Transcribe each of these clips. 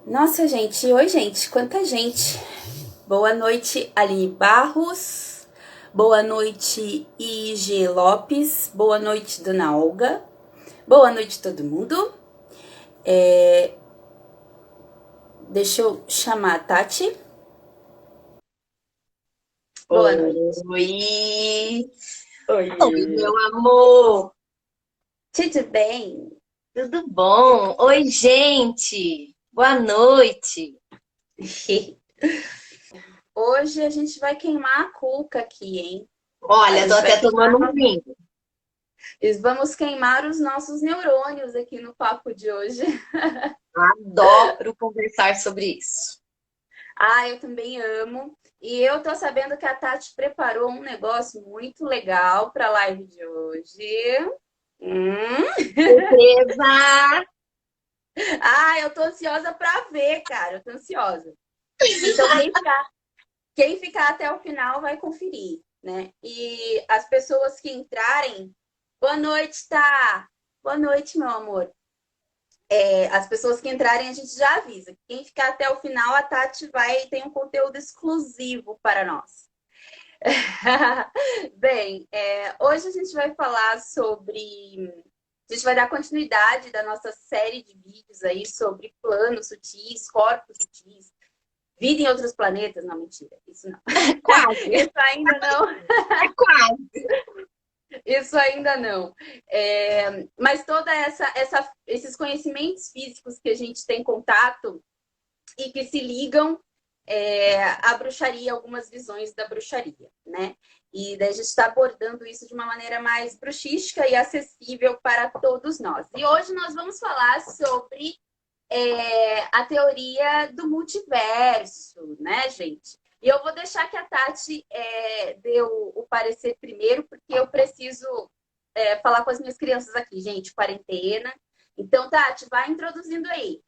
Nossa, gente, oi, gente, quanta gente. Boa noite, Aline Barros. Boa noite, IG Lopes. Boa noite, Dona Olga. Boa noite, todo mundo. Deixa eu chamar a Tati. Boa noite. Oi! Oi, Oi. meu amor! Tudo bem? Tudo bom? Oi, gente! Boa noite! Hoje a gente vai queimar a cuca aqui, hein? A Olha, tô gente vai até queimar, tomando um vinho. vamos queimar os nossos neurônios aqui no papo de hoje. Adoro conversar sobre isso. Ah, eu também amo. E eu tô sabendo que a Tati preparou um negócio muito legal para a live de hoje. Hum? Surpresa! Ah, eu tô ansiosa para ver, cara. Eu tô ansiosa. Então, quem ficar até o final vai conferir, né? E as pessoas que entrarem, boa noite, tá? Boa noite, meu amor. As pessoas que entrarem, a gente já avisa. Quem ficar até o final, a Tati vai ter um conteúdo exclusivo para nós. Bem, hoje a gente vai falar sobre. A gente vai dar continuidade da nossa série de vídeos aí sobre planos sutis, corpos sutis, vida em outros planetas. Não, mentira, isso não. Quase, Isso ainda não. é quase. Isso ainda não. Mas toda esses conhecimentos físicos que a gente tem contato e que se ligam à bruxaria, algumas visões da bruxaria, né? E daí a gente está abordando isso de uma maneira mais bruxística e acessível para todos nós. E hoje nós vamos falar sobre a teoria do multiverso, né, gente? E eu vou deixar que a Tati dê o parecer primeiro, porque eu preciso falar com as minhas crianças aqui, gente, quarentena. Então, Tati, vai introduzindo aí.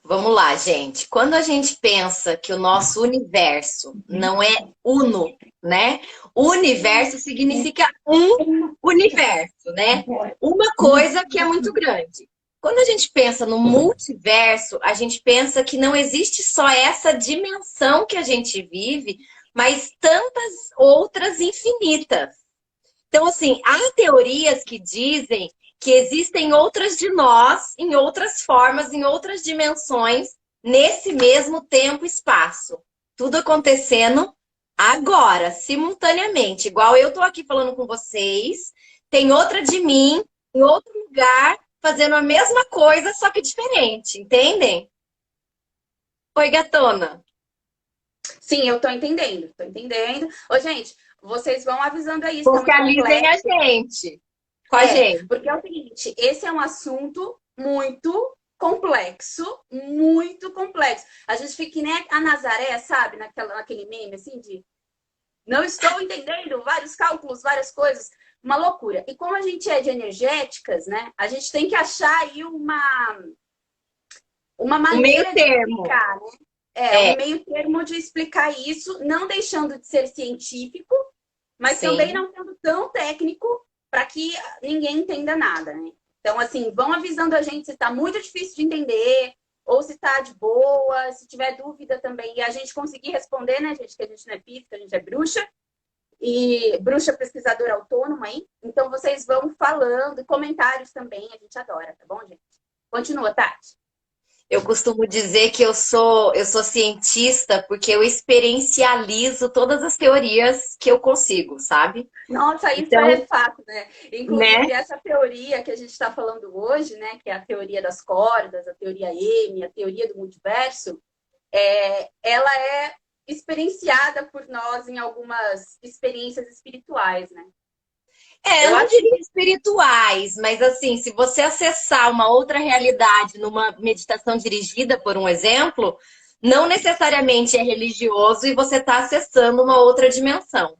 Vamos lá, gente. Quando a gente pensa que o nosso universo não é uno, né? Universo significa um universo, né? Uma coisa que é muito grande. Quando a gente pensa no multiverso, a gente pensa que não existe só essa dimensão que a gente vive, mas tantas outras infinitas. Então, assim, há teorias que dizem que existem outras de nós, em outras formas, em outras dimensões, nesse mesmo tempo e espaço. Tudo acontecendo agora, simultaneamente. Igual eu tô aqui falando com vocês, tem outra de mim, em outro lugar, fazendo a mesma coisa, só que diferente, entendem? Oi, gatona. Sim, eu tô entendendo, tô entendendo. Ô, gente, vocês vão avisando aí se tá muito Socializem a complexo. gente, com a gente. Porque é o seguinte, esse é um assunto muito complexo, muito complexo. A gente fica que nem a Nazaré, sabe? Naquele meme, assim, de não estou entendendo, vários cálculos, várias coisas, uma loucura. E como a gente é de energéticas, né? A gente tem que achar aí uma O meio maneira de termo. explicar, né? Um É, meio termo de explicar isso, não deixando de ser científico, mas também sim. não sendo tão técnico para que ninguém entenda nada, né? Então, assim, vão avisando a gente se está muito difícil de entender ou se está de boa, se tiver dúvida também, e a gente conseguir responder, né, gente, que a gente não é física, a gente é bruxa, e bruxa pesquisadora autônoma, hein? Então, vocês vão falando, comentários também, a gente adora, tá bom, gente? Continua, Tati. Eu costumo dizer que eu sou cientista porque eu experiencializo todas as teorias que eu consigo, sabe? Nossa, isso é Então, fato, né? né? Inclusive, essa teoria que a gente está falando hoje, né? Que é a teoria das cordas, a teoria M, a teoria do multiverso, ela é experienciada por nós em algumas experiências espirituais, né? Eu Eu não acho diria que espirituais, mas assim, se você acessar uma outra realidade numa meditação dirigida, por um exemplo, não necessariamente é religioso e você está acessando uma outra dimensão,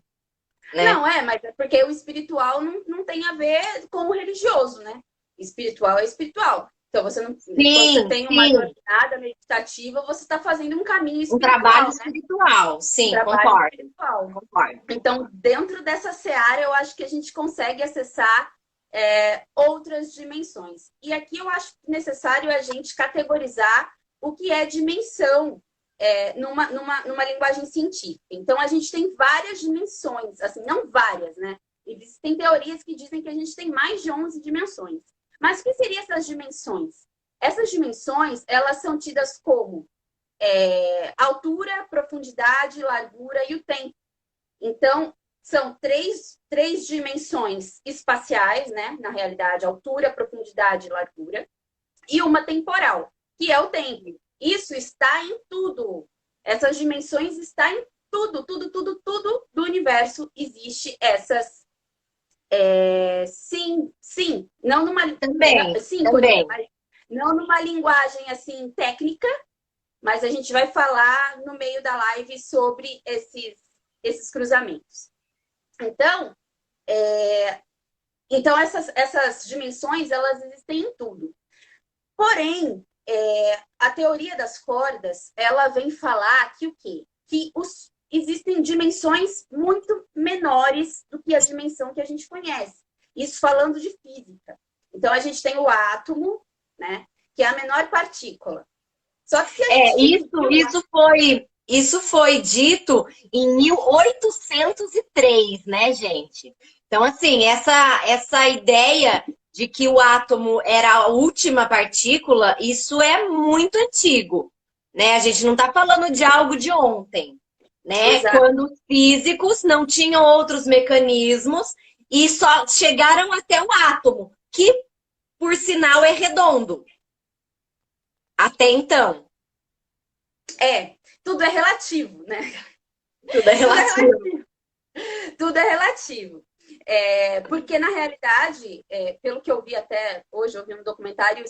né? não mas é porque o espiritual não tem a ver com o religioso, né? Espiritual é espiritual. Então, quando você Sim, tem uma sim, jornada meditativa, você está fazendo um caminho um trabalho espiritual, né? espiritual, Um sim, trabalho concordo, espiritual. concordo. Então, dentro dessa seara, eu acho que a gente consegue acessar outras dimensões. E aqui eu acho necessário a gente categorizar o que é dimensão numa linguagem científica. Então, a gente tem várias dimensões, assim, não várias, né? Existem teorias que dizem que a gente tem mais de 11 dimensões. Mas o que seriam essas dimensões? Essas dimensões, elas são tidas como altura, profundidade, largura e o tempo. Então, são três dimensões espaciais, né? Na realidade, altura, profundidade e largura. E uma temporal, que é o tempo. Isso está em tudo. Essas dimensões estão em tudo, tudo, tudo, tudo do universo. Existe essas... sim. Não numa... Também, Sim, também. Corina, não numa linguagem, assim, técnica, mas a gente vai falar no meio da live sobre esses cruzamentos. Então essas dimensões, elas existem em tudo. Porém, a teoria das cordas, ela vem falar que o quê? Que existem dimensões muito menores do que a dimensão que a gente conhece. Isso falando de física. Então, a gente tem o átomo, né? Que é a menor partícula. Só que isso foi dito em 1803, né, gente? Então, assim, essa ideia de que o átomo era a última partícula, isso é muito antigo, né? A gente não está falando de algo de ontem, né? Exato. Quando os físicos não tinham outros mecanismos e só chegaram até o átomo, que, por sinal, é redondo. Até então. Tudo é relativo, né? Tudo é relativo. Tudo é relativo. Porque, na realidade, pelo que eu vi até hoje, eu vi um documentário, o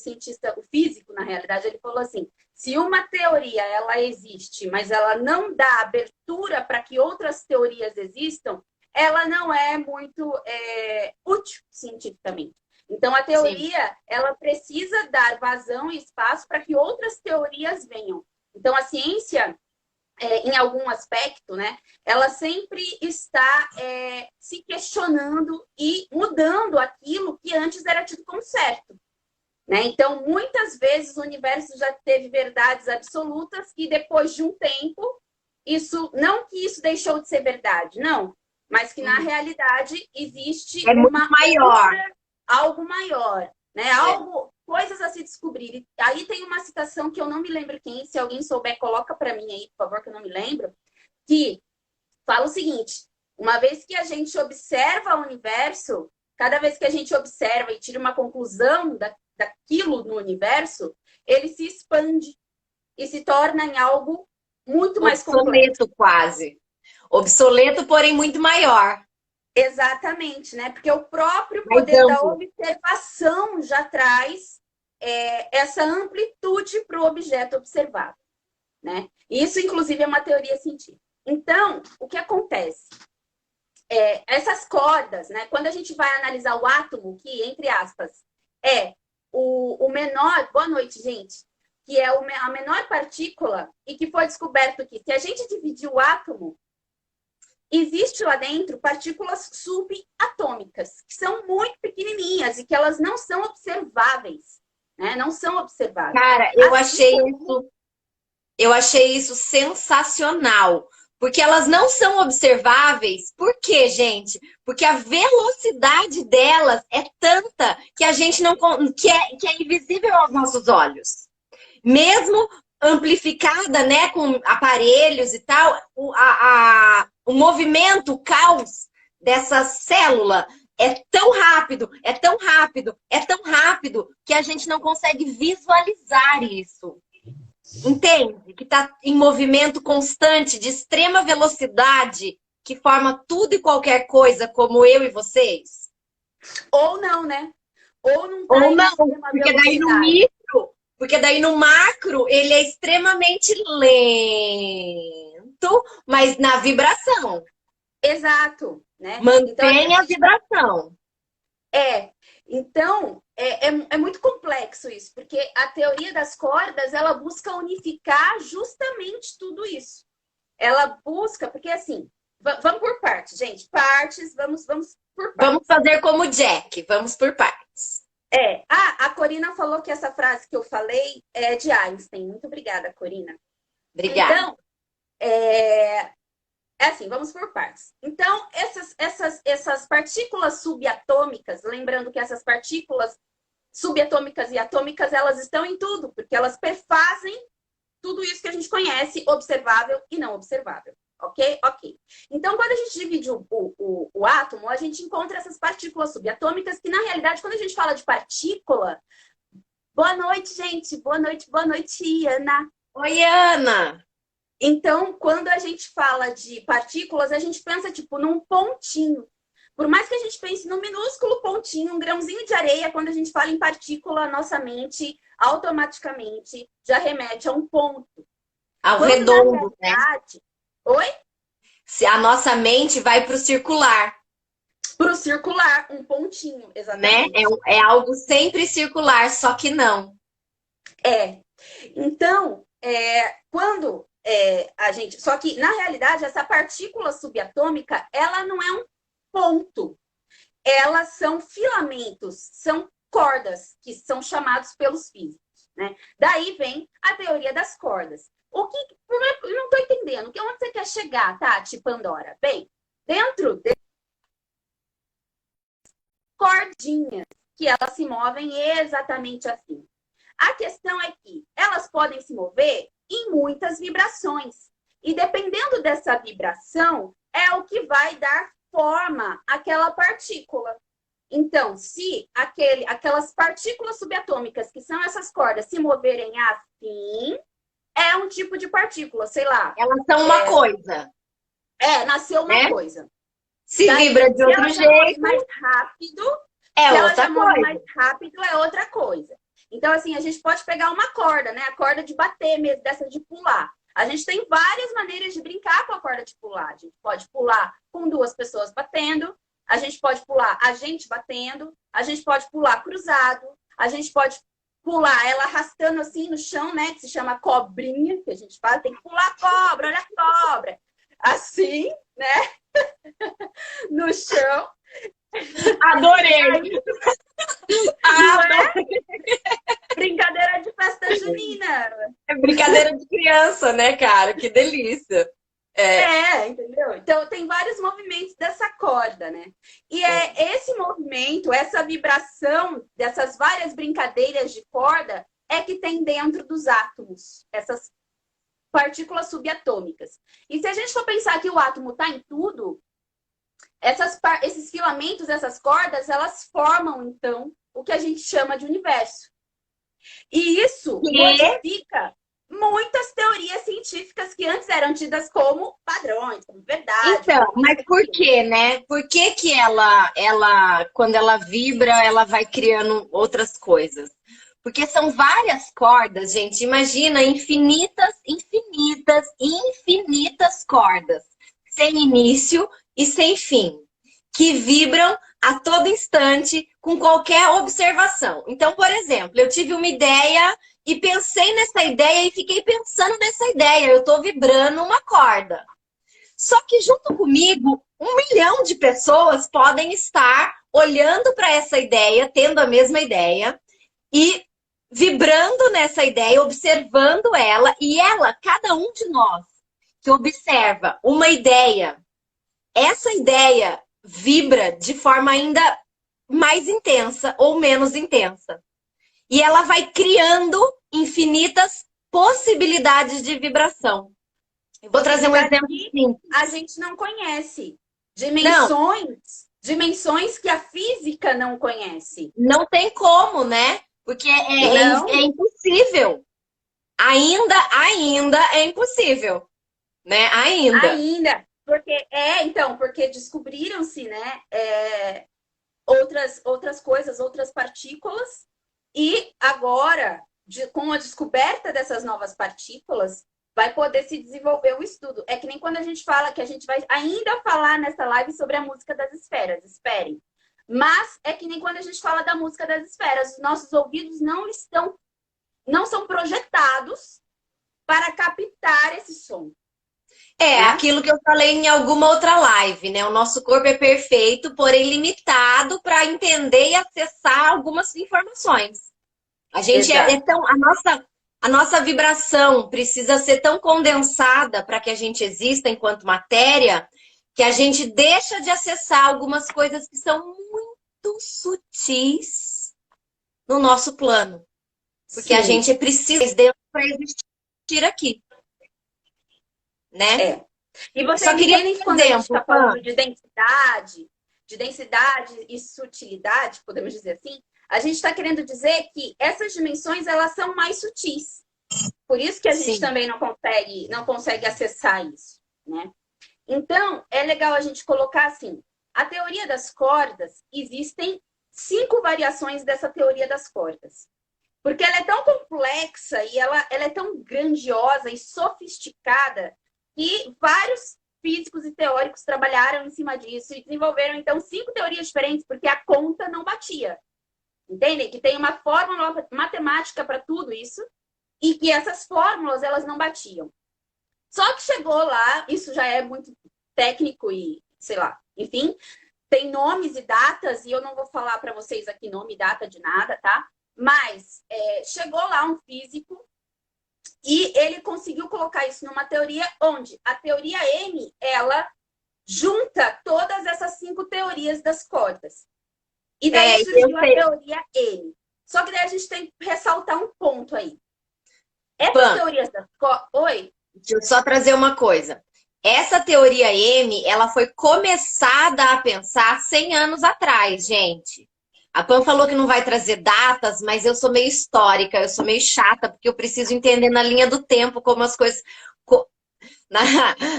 físico, na realidade, ele falou assim, se uma teoria, ela existe, mas ela não dá abertura para que outras teorias existam, ela não é muito útil cientificamente. Então, a teoria, sim, ela precisa dar vazão e espaço para que outras teorias venham. Então, a ciência, em algum aspecto, né, ela sempre está se questionando e mudando aquilo que antes era tido como certo. Né? Então, muitas vezes o universo já teve verdades absolutas e depois de um tempo, não que isso deixou de ser verdade, não, mas que na realidade existe algo maior, né? Coisas a se descobrir. Aí tem uma citação que eu não me lembro quem, se alguém souber, coloca para mim aí, por favor, que eu não me lembro, que fala o seguinte, uma vez que a gente observa o universo, cada vez que a gente observa e tira uma conclusão daquilo no universo, ele se expande e se torna em algo muito mais complexo. Obsoleto quase. Obsoleto, porém muito maior. Exatamente, né? Porque o próprio poder da observação já traz essa amplitude para o objeto observado, né? Isso, inclusive, é uma teoria científica. Então, o que acontece? Essas cordas, né? Quando a gente vai analisar o átomo, que, entre aspas, é o menor... Boa noite, gente. Que é a menor partícula e que foi descoberto que, se a gente dividir o átomo, existe lá dentro partículas subatômicas, que são muito pequenininhas e que elas não são observáveis, né? Não são observáveis. Cara, eu achei isso sensacional, porque elas não são observáveis. Por quê, gente? Porque a velocidade delas é tanta que a gente não que é invisível aos nossos olhos. Mesmo amplificada, né, com aparelhos e tal, o movimento, o caos dessa célula é tão rápido, é tão rápido, é tão rápido que a gente não consegue visualizar isso. Entende? Que está em movimento constante, de extrema velocidade, que forma tudo e qualquer coisa, como eu e vocês. Ou não, né? Ou não, porque daí no micro, porque daí no macro ele é extremamente lento, mas na vibração. Exato, né? Mantém então, a vibração. Então, é muito complexo isso, porque a teoria das cordas, ela busca unificar justamente tudo isso. Ela busca, porque assim, vamos por partes, gente. Partes, vamos por partes. Vamos fazer como o Jack, vamos por partes. A Corina falou que essa frase que eu falei é de Einstein. Muito obrigada, Corina. Obrigada. Então, é assim, vamos por partes. Então, essas partículas subatômicas, lembrando que essas partículas subatômicas e atômicas, elas estão em tudo, porque elas perfazem tudo isso que a gente conhece, observável e não observável. Ok? Ok. Então, quando a gente divide o átomo, a gente encontra essas partículas subatômicas, que na realidade, quando a gente fala de partícula. Boa noite, gente. Boa noite, Ana. Oi, Ana! Então, quando a gente fala de partículas, a gente pensa, tipo, num pontinho. Por mais que a gente pense num minúsculo pontinho, um grãozinho de areia, quando a gente fala em partícula, a nossa mente automaticamente já remete a um ponto. Ao Quando na redondo, né? realidade. Oi? Se a nossa mente vai para o circular, Para o circular, um pontinho, né? exatamente. É algo sempre circular, só que não. É. Então, quando a gente. Só que, na realidade, essa partícula subatômica, ela não é um ponto. Elas são filamentos, são cordas, que são chamados pelos físicos. Né? Daí vem a teoria das cordas. O que. Eu não estou entendendo. Onde você quer chegar, Tati Pandora? Bem, dentro de cordinhas, que elas se movem exatamente assim. A questão é que elas podem se mover em muitas vibrações. E dependendo dessa vibração, é o que vai dar forma àquela partícula. Então, se aquelas partículas subatômicas, que são essas cordas, se moverem assim, é um tipo de partícula, sei lá. Elas são uma coisa, Nasceu uma né? coisa. Se Daí, vibra de se outro ela já move jeito, mais rápido, é se ela já outra move mais coisa. rápido, é outra coisa. Então, assim, a gente pode pegar uma corda, né? A corda de bater mesmo, dessa de pular. A gente tem várias maneiras de brincar com a corda de pular. A gente pode pular com duas pessoas batendo, a gente pode pular a gente batendo, a gente pode pular cruzado, a gente pode pular ela arrastando assim no chão, né? Que se chama cobrinha, que a gente fala, tem que pular a cobra, olha a cobra. Assim, né? No chão. Adorei! Não é Adorei! brincadeira de festa junina. É brincadeira de criança, né, cara? Que delícia! É, Entendeu? Então, tem vários movimentos dessa corda, né? E é esse movimento, essa vibração dessas várias brincadeiras de corda é que tem dentro dos átomos, essas partículas subatômicas. E se a gente for pensar que o átomo está em tudo, esses filamentos, essas cordas, elas formam, então, o que a gente chama de universo. E isso modifica muitas teorias científicas que antes eram tidas como padrões, como verdade. então, Como mas isso, por aquilo. quê, né? Por que que quando ela vibra, ela vai criando outras coisas? Porque são várias cordas, gente. Imagina infinitas, infinitas, infinitas cordas, sem início e sem fim, que vibram a todo instante com qualquer observação. Então, por exemplo, eu tive uma ideia e pensei nessa ideia e fiquei pensando nessa ideia. Eu estou vibrando uma corda. Só que junto comigo, 1 milhão de pessoas podem estar olhando para essa ideia, tendo a mesma ideia e vibrando nessa ideia, observando ela, e ela, cada um de nós que observa uma ideia, essa ideia vibra de forma ainda mais intensa ou menos intensa. E ela vai criando infinitas possibilidades de vibração. Eu vou trazer um exemplo Que simples. a gente não conhece. Não, Dimensões que a física não conhece. não tem como, né? Porque é Não, impossível. Ainda é impossível, né? Ainda. ainda. Porque descobriram-se, né, outras coisas, outras partículas, e agora, com a descoberta dessas novas partículas, vai poder se desenvolver o estudo. É que nem quando a gente fala, que a gente vai ainda falar nessa live sobre a música das esferas, esperem. Mas é que nem quando a gente fala da música das esferas, os nossos ouvidos não são projetados para captar esse som. É, né? aquilo que eu falei em alguma outra live, né? O nosso corpo é perfeito, porém limitado para entender e acessar algumas informações. A gente é Exato. tão. A nossa vibração precisa ser tão condensada para que a gente exista enquanto matéria, que a gente deixa de acessar algumas coisas que são muito sutis no nosso plano. Porque a Sim. gente precisa dentro para existir aqui, né? É. E Só vocês queria entendem que um quando a gente exemplo, está Pan. falando de densidade e sutilidade, podemos dizer assim, a gente está querendo dizer que essas dimensões elas são mais sutis. Por isso que a gente Sim. também não consegue acessar isso, né? Então, é legal a gente colocar assim, a teoria das cordas, existem 5 variações dessa teoria das cordas. Porque ela é tão complexa e ela é tão grandiosa e sofisticada que vários físicos e teóricos trabalharam em cima disso e desenvolveram, então, 5 teorias diferentes, porque a conta não batia. Entendem? Que tem uma fórmula matemática para tudo isso e que essas fórmulas, elas não batiam. Só que chegou lá, isso já é muito técnico e, sei lá, enfim, tem nomes e datas, e eu não vou falar para vocês aqui nome e data de nada, tá? Mas chegou lá um físico e ele conseguiu colocar isso numa teoria onde a teoria M, ela junta todas essas 5 teorias das cordas. E daí Eu surgiu a sei. teoria M. Só que daí a gente tem que ressaltar um ponto aí. Essas Pan, teorias das cordas... Oi? deixa eu só trazer uma coisa. Essa teoria M, ela foi começada a pensar 100 anos atrás, gente. A Pan falou que não vai trazer datas, mas eu sou meio histórica, eu sou meio chata, porque eu preciso entender na linha do tempo como as coisas. Na,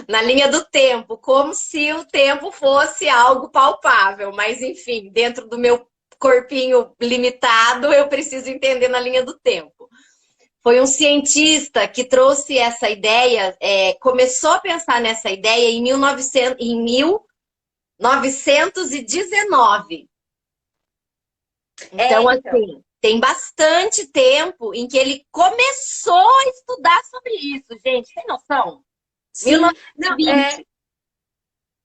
na linha do tempo, como se o tempo fosse algo palpável. Mas, enfim, dentro do meu corpinho limitado, eu preciso entender na linha do tempo. Foi um cientista que trouxe essa ideia, começou a pensar nessa ideia em 1919. Então, Então. assim, tem bastante tempo em que ele começou a estudar sobre isso, gente. Tem noção? Sim. Não, 1920.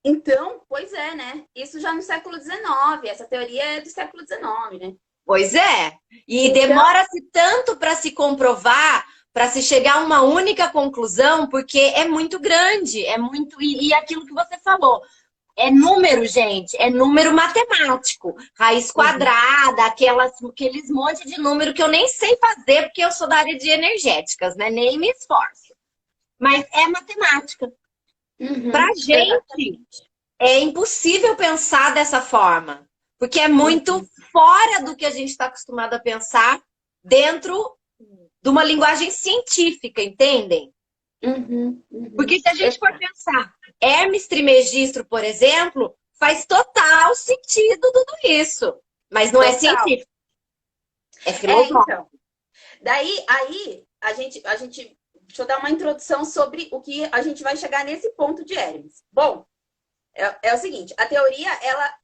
então, pois é, né? Isso já no século XIX, essa teoria é do século XIX, né? Pois é. E Então, demora-se tanto para se comprovar, para se chegar a uma única conclusão, porque é muito grande, é muito. E aquilo que você falou. É número, gente, é número matemático. Raiz uhum. quadrada, aqueles monte de número que eu nem sei fazer, porque eu sou da área de energéticas, né? Nem me esforço. Mas é matemática. Pra Uhum, gente, exatamente. é impossível pensar dessa forma, porque é muito Uhum, fora do que a gente está acostumado a pensar dentro de uma linguagem científica, entendem? uhum. Porque se a gente for Exato. pensar, Hermes Trismegisto, por exemplo, faz total sentido tudo isso. Mas não é Total. científico, é filosófico. Então, daí, aí, deixa eu dar uma introdução sobre o que a gente vai chegar nesse ponto de Hermes. Bom, é o seguinte, a teoria,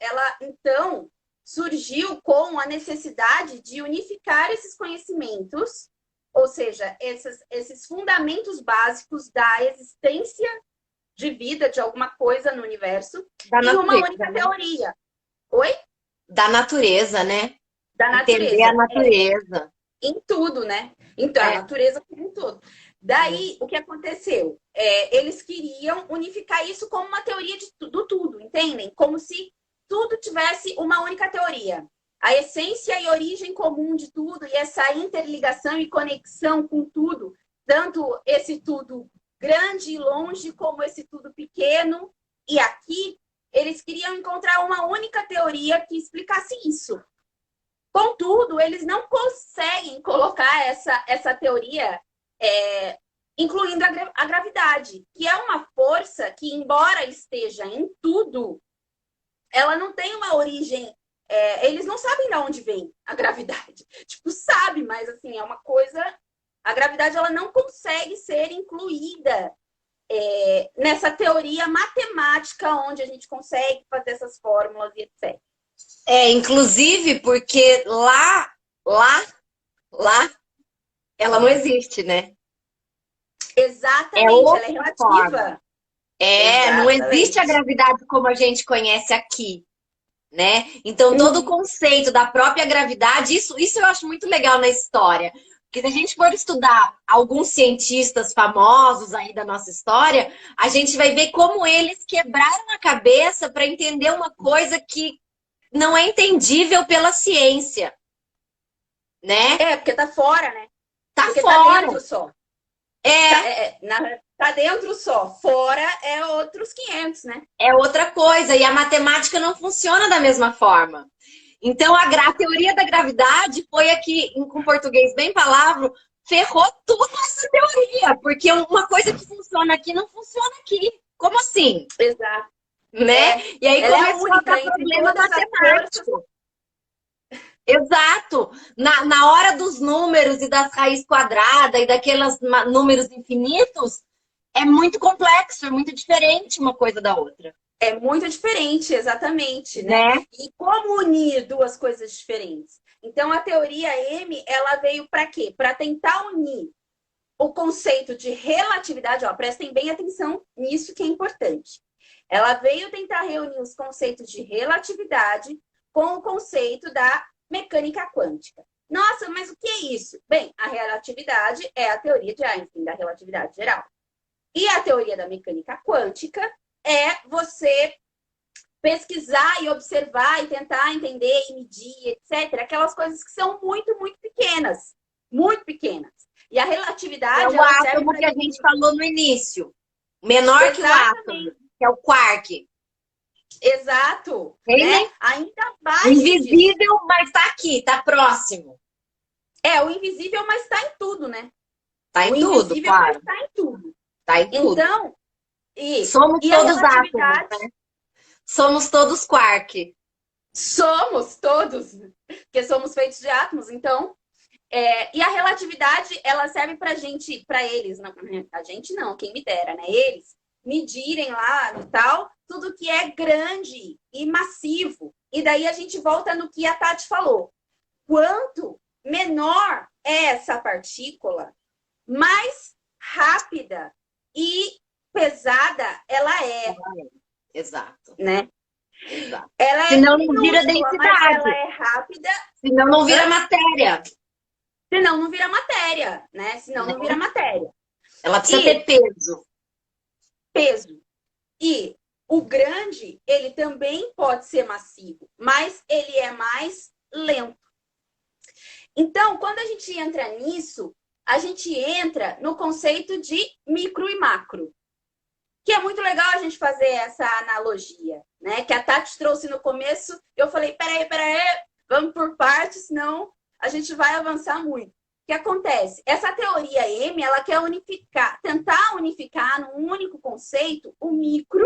ela então surgiu com a necessidade de unificar esses conhecimentos, ou seja, esses fundamentos básicos da existência de vida de alguma coisa no universo Da em uma natureza, única né? teoria. Oi? Da natureza, né? Da Entender a natureza. natureza. Em tudo, né? Então, a É. natureza em tudo. Daí, o que aconteceu? Eles queriam unificar isso como uma teoria do tudo, entendem? Como se tudo tivesse uma única teoria. A essência e origem comum de tudo e essa interligação e conexão com tudo, tanto esse tudo grande e longe, como esse tudo pequeno e aqui, eles queriam encontrar uma única teoria que explicasse isso. Contudo, eles não conseguem colocar essa teoria incluindo a gravidade, que é uma força que, embora esteja em tudo, ela não tem uma origem. Eles não sabem de onde vem a gravidade. Tipo, sabe, mas assim, é uma coisa. A gravidade ela não consegue ser incluída nessa teoria matemática onde a gente consegue fazer essas fórmulas e etc. Inclusive porque lá, ela não existe, né? É Exatamente, ela é outra forma. relativa. Não existe a Exatamente. gravidade como a gente conhece aqui, né? Então, todo o Uhum. conceito da própria gravidade, isso eu acho muito legal na história. Porque se a gente for estudar alguns cientistas famosos aí da nossa história, a gente vai ver como eles quebraram a cabeça para entender uma coisa que não é entendível pela ciência, né? Porque tá fora, né? Tá Porque tá fora. dentro só. Tá, É, tá dentro só. Fora é outros 500, né? é outra coisa. E a matemática não funciona da mesma forma. Então, a teoria da gravidade foi aqui, com português bem palavra, ferrou tudo essa teoria. Porque uma coisa que funciona aqui não funciona aqui. Como assim? Exato. Né? E aí Ela é começou a única dar entre problema todas as forças. matemático. Exato. Na hora dos números e das raízes quadradas e daqueles números infinitos, é muito complexo, é muito diferente uma coisa da outra. É muito diferente, exatamente, né? Né? E como unir duas coisas diferentes? Então, a teoria M, ela veio para quê? Para tentar unir o conceito de relatividade, ó, prestem bem atenção nisso que é importante. Ela veio tentar reunir os conceitos de relatividade com o conceito da mecânica quântica. Nossa, mas o que é isso? Bem, a relatividade é a teoria de Einstein, da relatividade geral. E a teoria da mecânica quântica é você pesquisar e observar e tentar entender e medir, etc. Aquelas coisas que são muito, muito pequenas. Muito pequenas. E a É relatividade, o ela serve átomo para que a gente falou no início. Menor que o átomo, Exatamente. que é o quark. Exato. Tem, Né? né? Ainda abaixo disso. Invisível, mas está aqui, está próximo. O invisível, mas está em tudo, né? Está O em tudo, invisível, mas claro. está em tudo. Está em tudo. Então, Somos e a todos átomos, relatividade, né? Somos todos quark. somos todos, porque somos feitos de átomos. Então, e a relatividade, ela serve para gente, para eles, não, a gente não, quem me dera, né? Eles medirem lá e tal, tudo que é grande e massivo. E daí a gente volta no que a Tati falou. Quanto menor é essa partícula, mais rápida e pesada ela é, Exato. né? Exato. Ela é Senão não vira minúscula, mas densidade. ela é rápida. Senão não vira Hã? matéria. Senão não vira matéria, né? Senão não vira matéria. Ela precisa E ter peso. peso. E o grande, ele também pode ser massivo, mas ele é mais lento. Então, quando a gente entra nisso, a gente entra no conceito de micro e macro, que é muito legal a gente fazer essa analogia, né? Que a Tati trouxe no começo, eu falei, peraí, vamos por partes, senão a gente vai avançar muito. O que acontece? Essa teoria M, ela quer tentar unificar num único conceito o micro,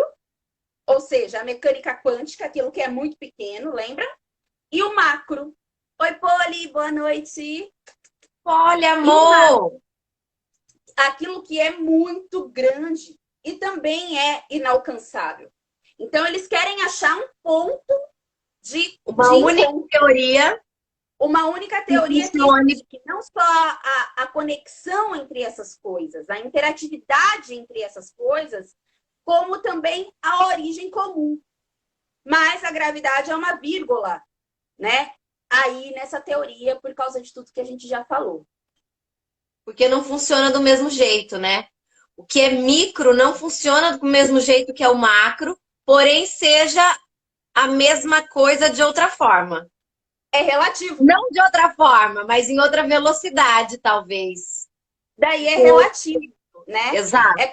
ou seja, a mecânica quântica, aquilo que é muito pequeno, lembra? E o macro. Oi, Poli, boa noite. Olha, E o macro, amor! aquilo que é muito grande e também é inalcançável. Então, eles querem achar um ponto de Uma única encontro. teoria Uma única que teoria que funcione. explique não só a conexão entre essas coisas, a interatividade entre essas coisas, como também a origem comum. Mas a gravidade é uma vírgula, né? Aí nessa teoria, por causa de tudo que a gente já falou. Porque não funciona do mesmo jeito, né? O que é micro não funciona do mesmo jeito que é o macro, porém seja a mesma coisa de outra forma. É relativo. Não de outra forma, mas em outra velocidade, talvez. Daí é relativo, né? Exato. É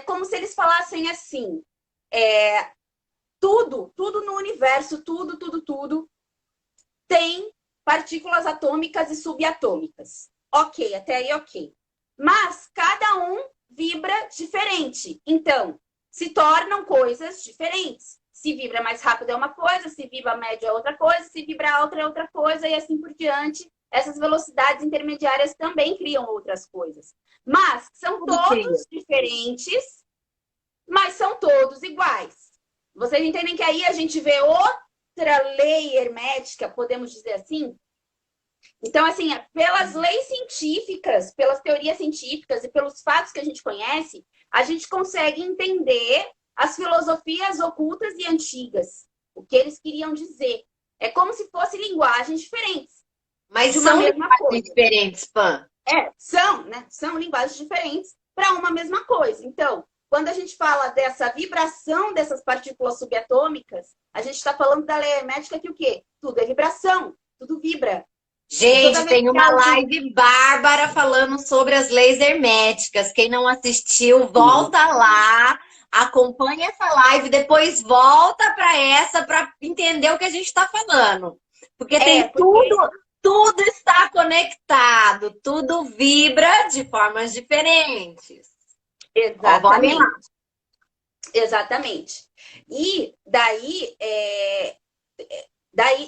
como se eles falassem assim: tudo no universo, tudo tem partículas atômicas e subatômicas. Ok, até aí ok. Mas cada um vibra diferente. Então, se tornam coisas diferentes. Se vibra mais rápido é uma coisa, se vibra médio é outra coisa, se vibra alta é outra coisa, e assim por diante. Essas velocidades intermediárias também criam outras coisas. Mas são todos diferentes, mas são todos iguais. Vocês entendem que aí a gente vê outra lei hermética, podemos dizer assim? Então, assim, pelas leis científicas, pelas teorias científicas e pelos fatos que a gente conhece, a gente consegue entender as filosofias ocultas e antigas, o que eles queriam dizer. É como se fossem linguagens diferentes. Mas de uma são mesma linguagens coisa. diferentes, Pan. São, né? São linguagens diferentes para uma mesma coisa. Então, quando a gente fala dessa vibração dessas partículas subatômicas, a gente está falando da lei hermética que o quê? Tudo é vibração, tudo vibra. Gente, tem uma live bárbara falando sobre as leis herméticas. Quem não assistiu, volta lá, acompanha essa live, depois volta para essa para entender o que a gente está falando. Porque tem tudo está conectado, tudo vibra de formas diferentes. Exatamente. Ó, exatamente. E daí,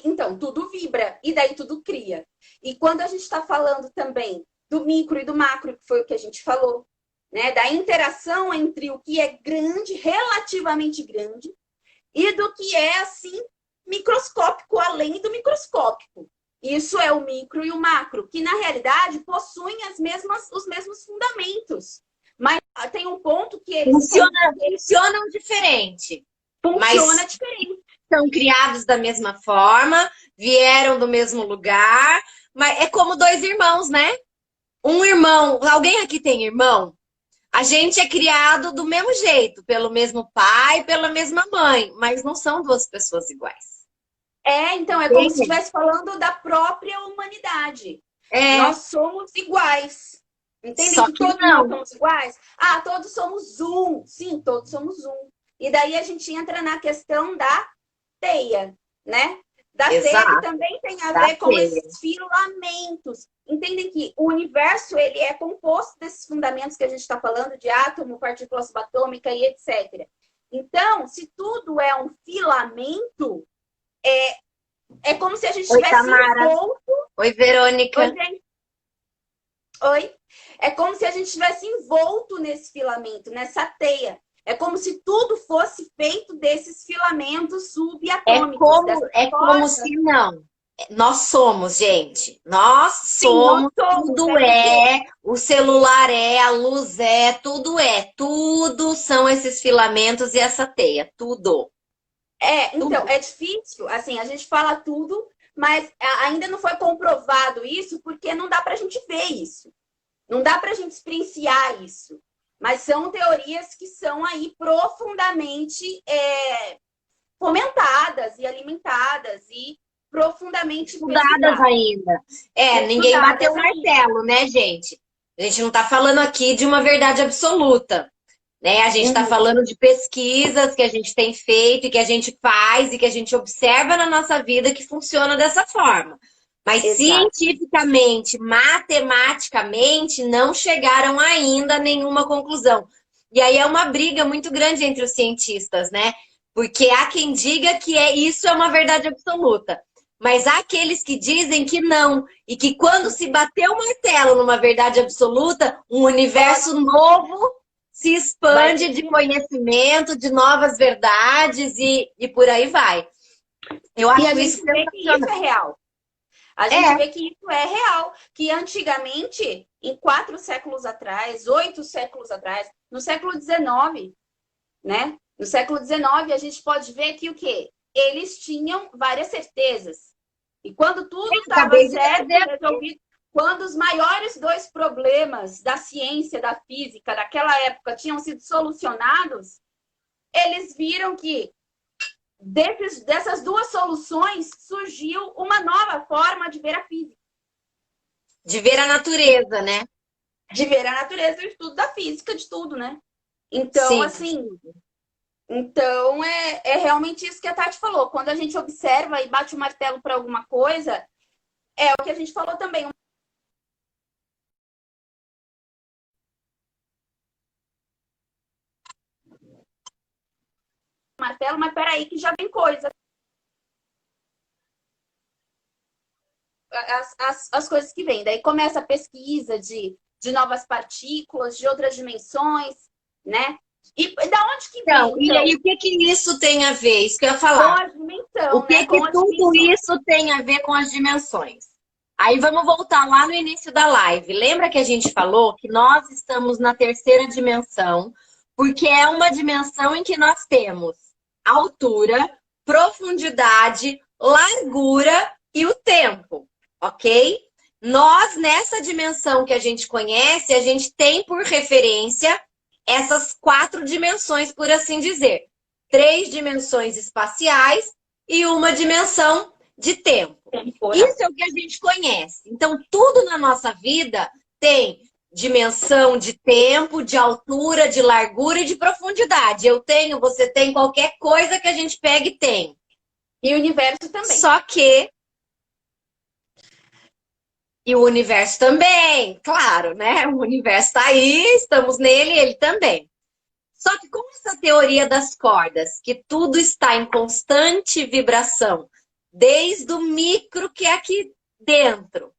então, tudo vibra e daí tudo cria. E quando a gente está falando também do micro e do macro, que foi o que a gente falou, né? Da interação entre o que é grande, relativamente grande, e do que é, assim, microscópico, além do microscópico. Isso é o micro e o macro, que na realidade possuem os mesmos fundamentos. Mas tem um ponto que eles funcionam diferente. Funciona diferente. São criados da mesma forma, vieram do mesmo lugar, mas é como dois irmãos, né? Um irmão, alguém aqui tem irmão? A gente é criado do mesmo jeito, pelo mesmo pai, pela mesma mãe, mas não são duas pessoas iguais. Então, é como se estivesse falando da própria humanidade. Nós somos iguais. Entendem que todos nós somos iguais? Todos somos um. Sim, todos somos um. E daí a gente entra na questão da teia, né? Da teia que também tem a ver com esses filamentos. Entendem que o universo ele é composto desses fundamentos que a gente está falando, de átomo, partícula subatômica e etc. Então, se tudo é um filamento, é como se a gente estivesse envolto... Oi, Verônica. Oi, gente. Oi. É como se a gente estivesse envolto nesse filamento, nessa teia. É como se tudo fosse feito desses filamentos subatômicos. Como se não. Nós somos, gente. Nós somos, tudo o celular a luz tudo Tudo são esses filamentos e essa teia, tudo. Então, é difícil, assim, a gente fala tudo, mas ainda não foi comprovado isso, porque não dá pra gente ver isso. Não dá pra gente experienciar isso. Mas são teorias que são aí profundamente fomentadas e alimentadas e profundamente estudadas ainda. Ninguém bateu o martelo, né, gente? A gente não tá falando aqui de uma verdade absoluta. Né? A gente está falando de pesquisas que a gente tem feito, e que a gente faz e que a gente observa na nossa vida que funciona dessa forma. Mas cientificamente, matematicamente, não chegaram ainda a nenhuma conclusão. E aí é uma briga muito grande entre os cientistas, né? Porque há quem diga que isso é uma verdade absoluta. Mas há aqueles que dizem que não. E que quando se bater o martelo numa verdade absoluta, um universo novo se expande de conhecimento, de novas verdades e por aí vai. Eu acho que isso é real. A gente vê que isso é real. Que antigamente, em 4 séculos atrás, 8 séculos atrás, no século XIX, né? No século XIX, a gente pode ver que o quê? Eles tinham várias certezas. E quando tudo estava certo, resolvido, quando os maiores 2 problemas da ciência, da física, daquela época tinham sido solucionados, eles viram que dessas 2 soluções surgiu uma nova forma de ver a física. De ver a natureza, né? De ver a natureza, o estudo da física, de tudo, né? Então, assim... Então, é realmente isso que a Tati falou. Quando a gente observa e bate o martelo para alguma coisa, é o que a gente falou também. Martelo, mas peraí que já vem coisa. As coisas que vêm. Daí começa a pesquisa de novas partículas, de outras dimensões, né? E da onde que vem? Então, e aí, o que isso tem a ver? Isso que eu ia falar. Com a dimensão, o que tudo isso tem a ver com as dimensões? Aí vamos voltar lá no início da live. Lembra que a gente falou que nós estamos na 3ª dimensão, Porque é uma dimensão em que nós temos altura, profundidade, largura e o tempo, ok? Nós, nessa dimensão que a gente conhece, a gente tem por referência essas 4 dimensões, por assim dizer. 3 dimensões espaciais e uma dimensão de tempo. Isso é o que a gente conhece. Então, tudo na nossa vida tem dimensão de tempo, de altura, de largura e de profundidade. Eu tenho, você tem, qualquer coisa que a gente pegue tem. E o universo também. Só que... E o universo também, claro, né? O universo está aí, estamos nele, ele também. Só que com essa teoria das cordas, que tudo está em constante vibração, desde o micro que é aqui dentro,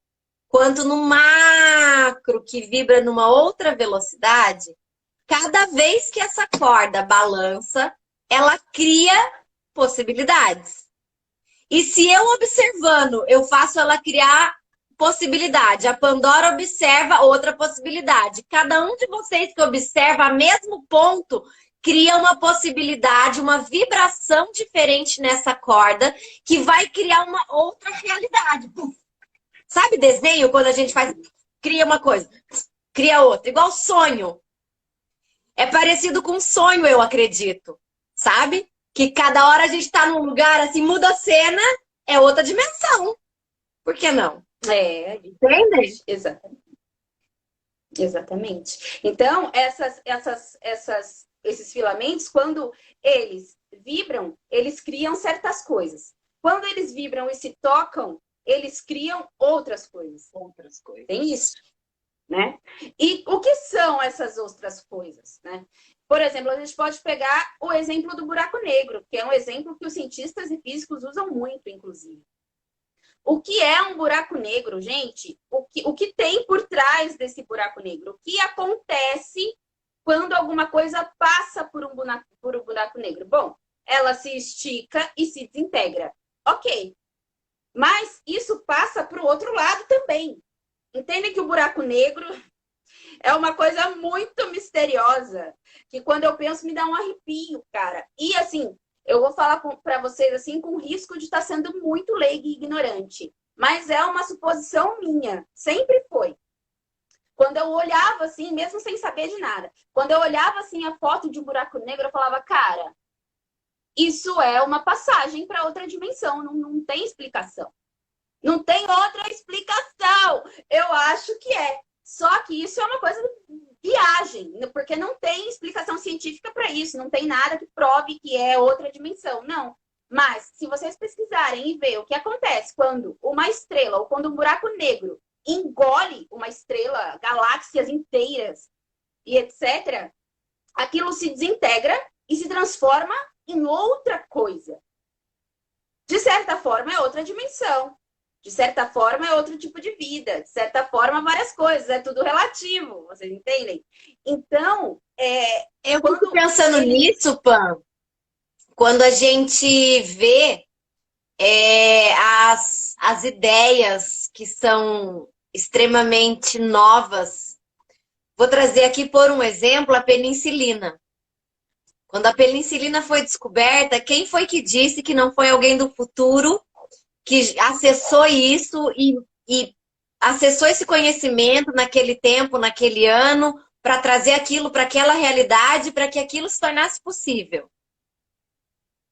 quanto no macro que vibra numa outra velocidade, cada vez que essa corda balança, ela cria possibilidades. E se eu observando, eu faço ela criar possibilidade. A Pandora observa outra possibilidade. Cada um de vocês que observa o mesmo ponto cria uma possibilidade, uma vibração diferente nessa corda que vai criar uma outra realidade. Sabe desenho? Quando a gente faz, cria uma coisa, cria outra. Igual sonho. É parecido com sonho, eu acredito. Sabe? Que cada hora a gente tá num lugar, assim, muda a cena, é outra dimensão. Por que não? Entende? Exatamente. Exatamente. Então, esses filamentos, quando eles vibram, eles criam certas coisas. Quando eles vibram e se tocam, eles criam outras coisas. Tem isso, né? E o que são essas outras coisas, né? Por exemplo, a gente pode pegar o exemplo do buraco negro, que é um exemplo que os cientistas e físicos usam muito, inclusive. O que é um buraco negro, gente? O que tem por trás desse buraco negro? O que acontece quando alguma coisa passa por um buraco negro? Bom, ela se estica e se desintegra. Ok. Mas isso passa para o outro lado também. Entendem que o buraco negro é uma coisa muito misteriosa, que quando eu penso me dá um arrepio, cara. E assim, eu vou falar para vocês assim com risco de estar sendo muito leiga e ignorante, mas é uma suposição minha, sempre foi. Quando eu olhava assim, mesmo sem saber de nada, quando eu olhava assim a foto de um buraco negro, eu falava, cara, isso é uma passagem para outra dimensão, não tem explicação. Não tem outra explicação. Eu acho que é. Só que isso é uma coisa de viagem, porque não tem explicação científica para isso, não tem nada que prove que é outra dimensão, não. Mas, se vocês pesquisarem e ver o que acontece quando uma estrela ou quando um buraco negro engole uma estrela, galáxias inteiras e etc., aquilo se desintegra e se transforma em outra coisa. De certa forma, é outra dimensão. De certa forma, é outro tipo de vida. De certa forma, várias coisas. É tudo relativo, vocês entendem? Então, eu fico pensando nisso, Pam, quando a gente vê as ideias que são extremamente novas. Vou trazer aqui, por um exemplo, a penicilina. Quando a penicilina foi descoberta, quem foi que disse que não foi alguém do futuro que acessou isso e acessou esse conhecimento naquele tempo, naquele ano, para trazer aquilo para aquela realidade, para que aquilo se tornasse possível?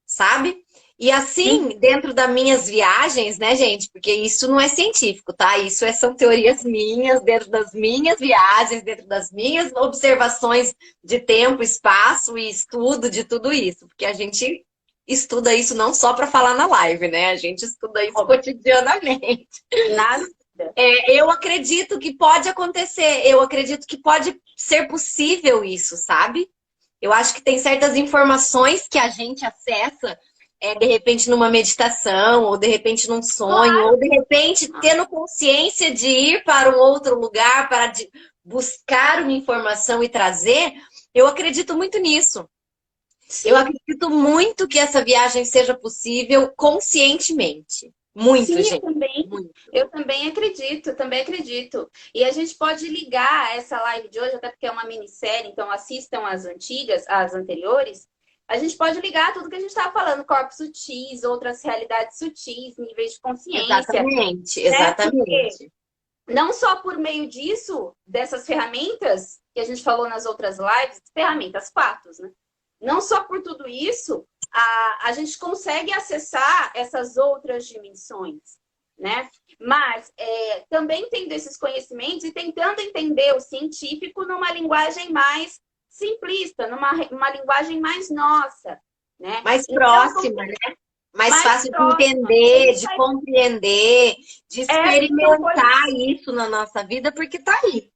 Sabe? E assim, dentro das minhas viagens, né, gente? Porque isso não é científico, tá? Isso são teorias minhas, dentro das minhas viagens, dentro das minhas observações de tempo, espaço e estudo de tudo isso. Porque a gente estuda isso não só para falar na live, né? A gente estuda isso cotidianamente. Nada. Eu acredito que pode acontecer, eu acredito que pode ser possível isso, sabe? Eu acho que tem certas informações que a gente acessa, de repente numa meditação, ou de repente num sonho, ou de repente tendo consciência de ir para um outro lugar, para buscar uma informação e trazer. Eu acredito muito nisso. Sim. Eu acredito muito que essa viagem seja possível conscientemente. Muito, sim, gente. Eu também. muito. Eu também acredito, também acredito. E a gente pode ligar essa live de hoje, até porque é uma minissérie, então assistam as antigas, as anteriores. A gente pode ligar tudo que a gente estava falando, corpos sutis, outras realidades sutis, níveis de consciência, Exatamente, né? Porque exatamente. não só por meio disso, dessas ferramentas que a gente falou nas outras lives, ferramentas, fatos, né? Não só por tudo isso, a gente consegue acessar essas outras dimensões, né? Mas também tendo esses conhecimentos e tentando entender o científico numa linguagem mais simplista, numa linguagem mais nossa, né? Mais Então, próxima, né? Mais mais fácil de próxima. entender, de compreender, de Porque são coisas. experimentar isso na nossa vida, porque tá aí.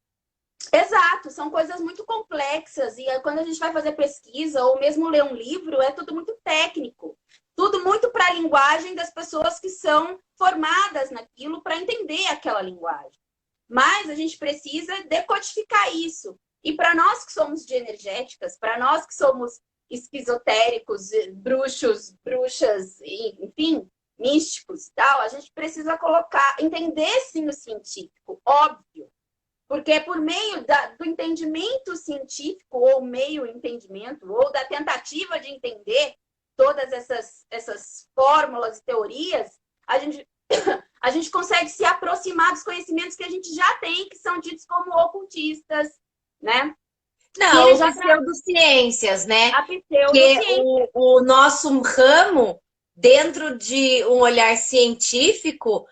Exato, são coisas muito complexas. E quando a gente vai fazer pesquisa ou mesmo ler um livro, é tudo muito técnico. Tudo muito para a linguagem das pessoas que são formadas naquilo para entender aquela linguagem. Mas a gente precisa decodificar isso. E para nós que somos de energéticas, para nós que somos esquizotéricos, bruxos, bruxas, enfim, místicos e tal, a gente precisa colocar, entender sim o científico, óbvio. Porque é por meio do entendimento científico, ou meio entendimento, ou da tentativa de entender todas essas fórmulas e teorias, a gente consegue se aproximar dos conhecimentos que a gente já tem, que são ditos como ocultistas, né? Não, Que ou já pseudociências, né? a Que pseudociência. o nosso ramo, dentro de um olhar científico,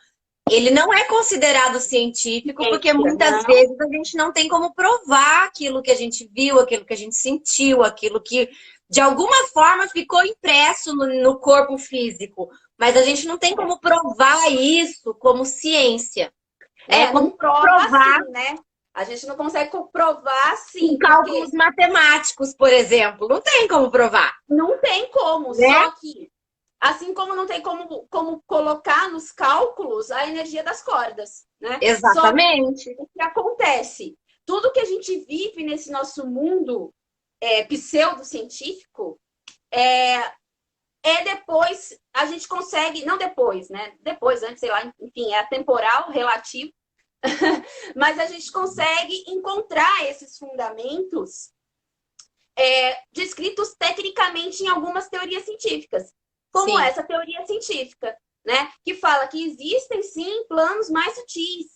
ele não é considerado científico porque muitas Não, vezes a gente não tem como provar aquilo que a gente viu, aquilo que a gente sentiu, aquilo que de alguma forma ficou impresso no corpo físico. Mas a gente não tem como provar isso como ciência, né? não Como prova provar assim, né? A gente não consegue comprovar em assim, cálculos porque matemáticos, por exemplo. Não tem como provar, não tem como, né? só que assim como não tem como colocar nos cálculos a energia das cordas, né? Só que Exatamente. o que acontece? Tudo que a gente vive nesse nosso mundo pseudocientífico depois, a gente consegue, não depois, né? Depois, antes, sei lá, enfim, é atemporal, relativo, mas a gente consegue encontrar esses fundamentos descritos tecnicamente em algumas teorias científicas, como Sim. essa teoria científica, né? Que fala que existem sim planos mais sutis,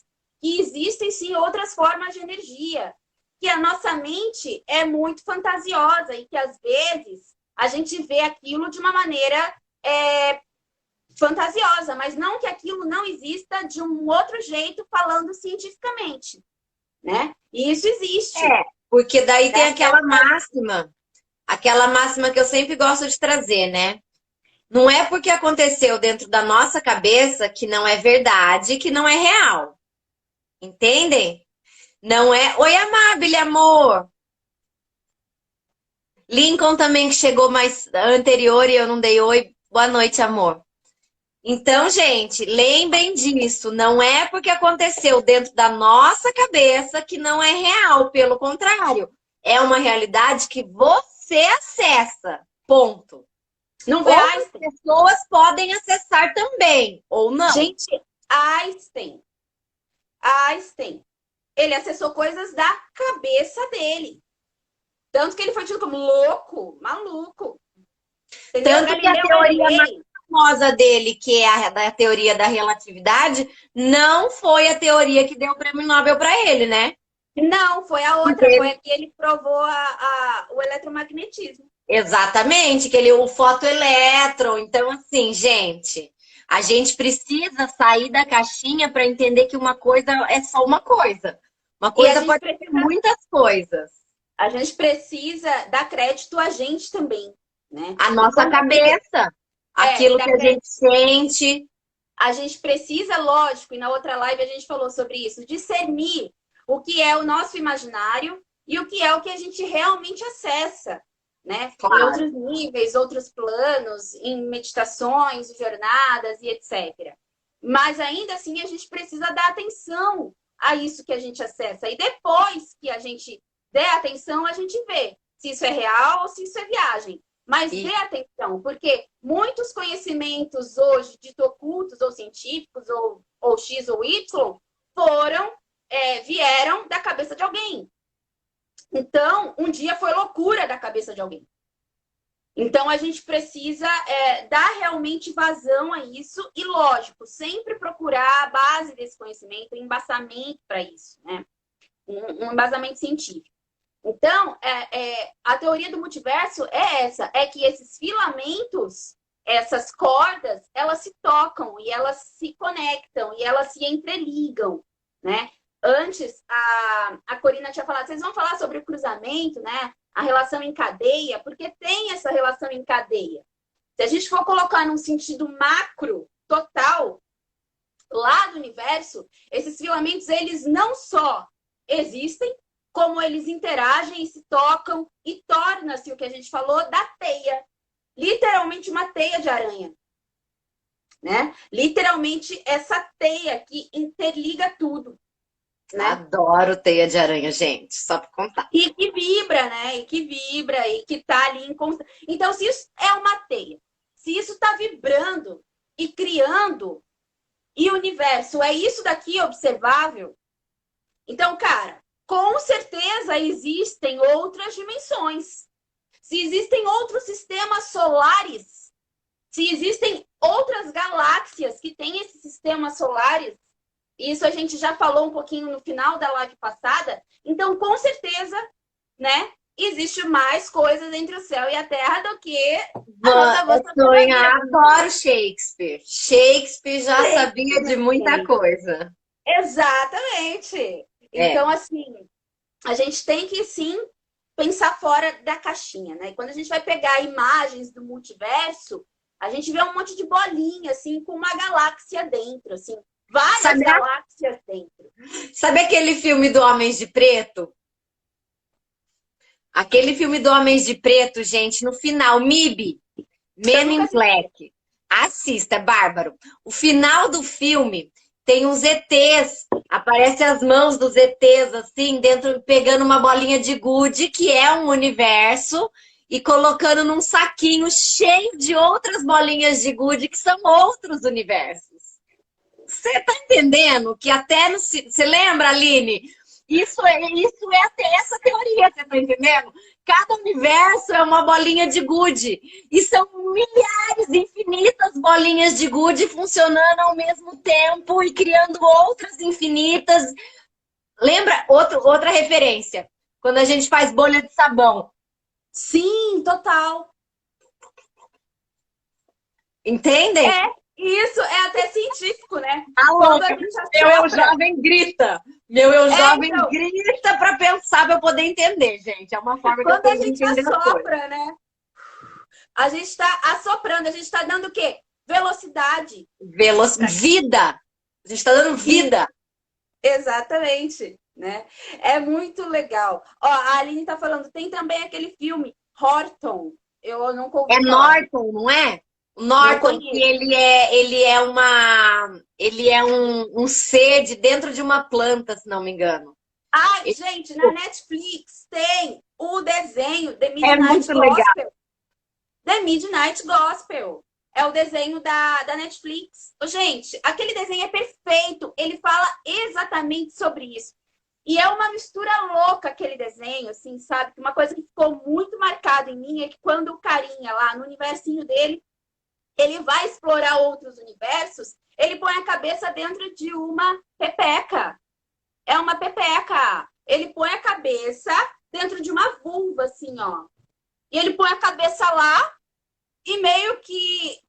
que existem sim outras formas de energia, que a nossa mente é muito fantasiosa e que às vezes a gente vê aquilo de uma maneira fantasiosa, mas não que aquilo não exista de um outro jeito falando cientificamente, né? E isso existe. Porque daí tem Né? aquela máxima que eu sempre gosto de trazer, né? Não é porque aconteceu dentro da nossa cabeça que não é verdade, que não é real. Entendem? Não é. Oi, Amabile, amor. Lincoln também que chegou mais anterior e eu não dei oi. Boa noite, amor. Então, gente, lembrem disso. Não é porque aconteceu dentro da nossa cabeça que não é real. Pelo contrário, é uma realidade que você acessa. Ponto. Não vê Outras Einstein? pessoas podem acessar também, ou não. Gente, Einstein, ele acessou coisas da cabeça dele. Tanto que ele foi tido como louco, maluco. Entendeu? Tanto que a Galileu teoria mais Galilei famosa dele, que é a teoria da relatividade, não foi a teoria que deu o prêmio Nobel para ele, né? não, foi a outra, foi a que ele provou o eletromagnetismo. Exatamente, o fotoelétron. Então, assim, gente, a gente precisa sair da caixinha para entender que uma coisa é só uma coisa. Uma E coisa pode ser muitas coisas. a gente precisa dar crédito a gente também, né? A nossa cabeça, aquilo que a gente sente. A gente precisa, lógico, e na outra live a gente falou sobre isso, discernir o que é o nosso imaginário e o que é o que a gente realmente acessa, né? Claro. Em outros níveis, outros planos, em meditações, jornadas e etc. Mas ainda assim a gente precisa dar atenção a isso que a gente acessa. E depois que a gente der atenção, a gente vê se isso é real ou se isso é viagem. Mas dê atenção, porque muitos conhecimentos hoje, dito ocultos ou científicos, ou ou X ou Y, vieram da cabeça de alguém. Então, um dia foi loucura da cabeça de alguém. Então, a gente precisa dar realmente vazão a isso e, lógico, sempre procurar a base desse conhecimento, um embasamento para isso, né? Um embasamento científico. Então, a teoria do multiverso é essa, é que esses filamentos, essas cordas, elas se tocam e elas se conectam e elas se entreligam, né? Antes, a Corina tinha falado, vocês vão falar sobre o cruzamento, né? A relação em cadeia, porque tem essa relação em cadeia. Se a gente for colocar num sentido macro, total, lá do universo, esses filamentos, eles não só existem, como eles interagem e se tocam e torna-se o que a gente falou da teia. Literalmente uma teia de aranha. Né? Literalmente essa teia que interliga tudo. Né? Adoro teia de aranha, gente, só para contar. E que vibra, né? E que vibra, e que tá ali em constante. Então, se isso é uma teia, se isso tá vibrando e criando, e o universo é isso daqui observável, então, cara, com certeza existem outras dimensões. Se existem outros sistemas solares, se existem outras galáxias que têm esses sistemas solares, isso a gente já falou um pouquinho no final da live passada. Então, com certeza, né? Existe mais coisas entre o céu e a terra do que a nossa sonhar. Adoro Shakespeare. Shakespeare já sabia de muita coisa. Exatamente. Então, assim, a gente tem que, sim, pensar fora da caixinha, né? Quando a gente vai pegar imagens do multiverso, a gente vê um monte de bolinha, assim, com uma galáxia dentro, assim. Várias galáxias dentro. Sabe aquele filme do Homens de Preto? Aquele filme do Homens de Preto, gente, no final, MIB, Men in Black. Assista, é bárbaro. O final do filme tem uns ETs, aparecem as mãos dos ETs, assim, dentro, pegando uma bolinha de gude, que é um universo, e colocando num saquinho cheio de outras bolinhas de gude, que são outros universos. Você tá entendendo que até... Você lembra, Aline? Isso é até essa teoria, você tá entendendo? Cada universo é uma bolinha de gude. E são milhares, infinitas bolinhas de gude funcionando ao mesmo tempo e criando outras infinitas. Lembra? Outra referência. Quando a gente faz bolha de sabão. Sim, total. Entendem? Isso é até científico, né? Meu eu jovem grita. Meu eu jovem grita para pensar, para eu poder entender, gente. É uma forma que eu tenho de entender a gente assopra, né? A gente está assoprando, a gente está dando o quê? Velocidade. Vida. A gente está dando vida. Exatamente, né? É muito legal. Ó, a Aline tá falando, tem também aquele filme, Horton. Eu não ouvi falar. Norton, não é? O Norton, que ele é um ser de dentro de uma planta, se não me engano. Gente, na Netflix tem o desenho The Midnight Gospel. Legal. The Midnight Gospel. É o desenho da Netflix. Gente, aquele desenho é perfeito. Ele fala exatamente sobre isso. E é uma mistura louca aquele desenho, assim, sabe? Uma coisa que ficou muito marcada em mim é que quando o carinha lá no universinho dele, ele vai explorar outros universos, ele põe a cabeça dentro de uma pepeca. É uma pepeca. Ele põe a cabeça dentro de uma vulva, assim, ó. E ele põe a cabeça lá e meio que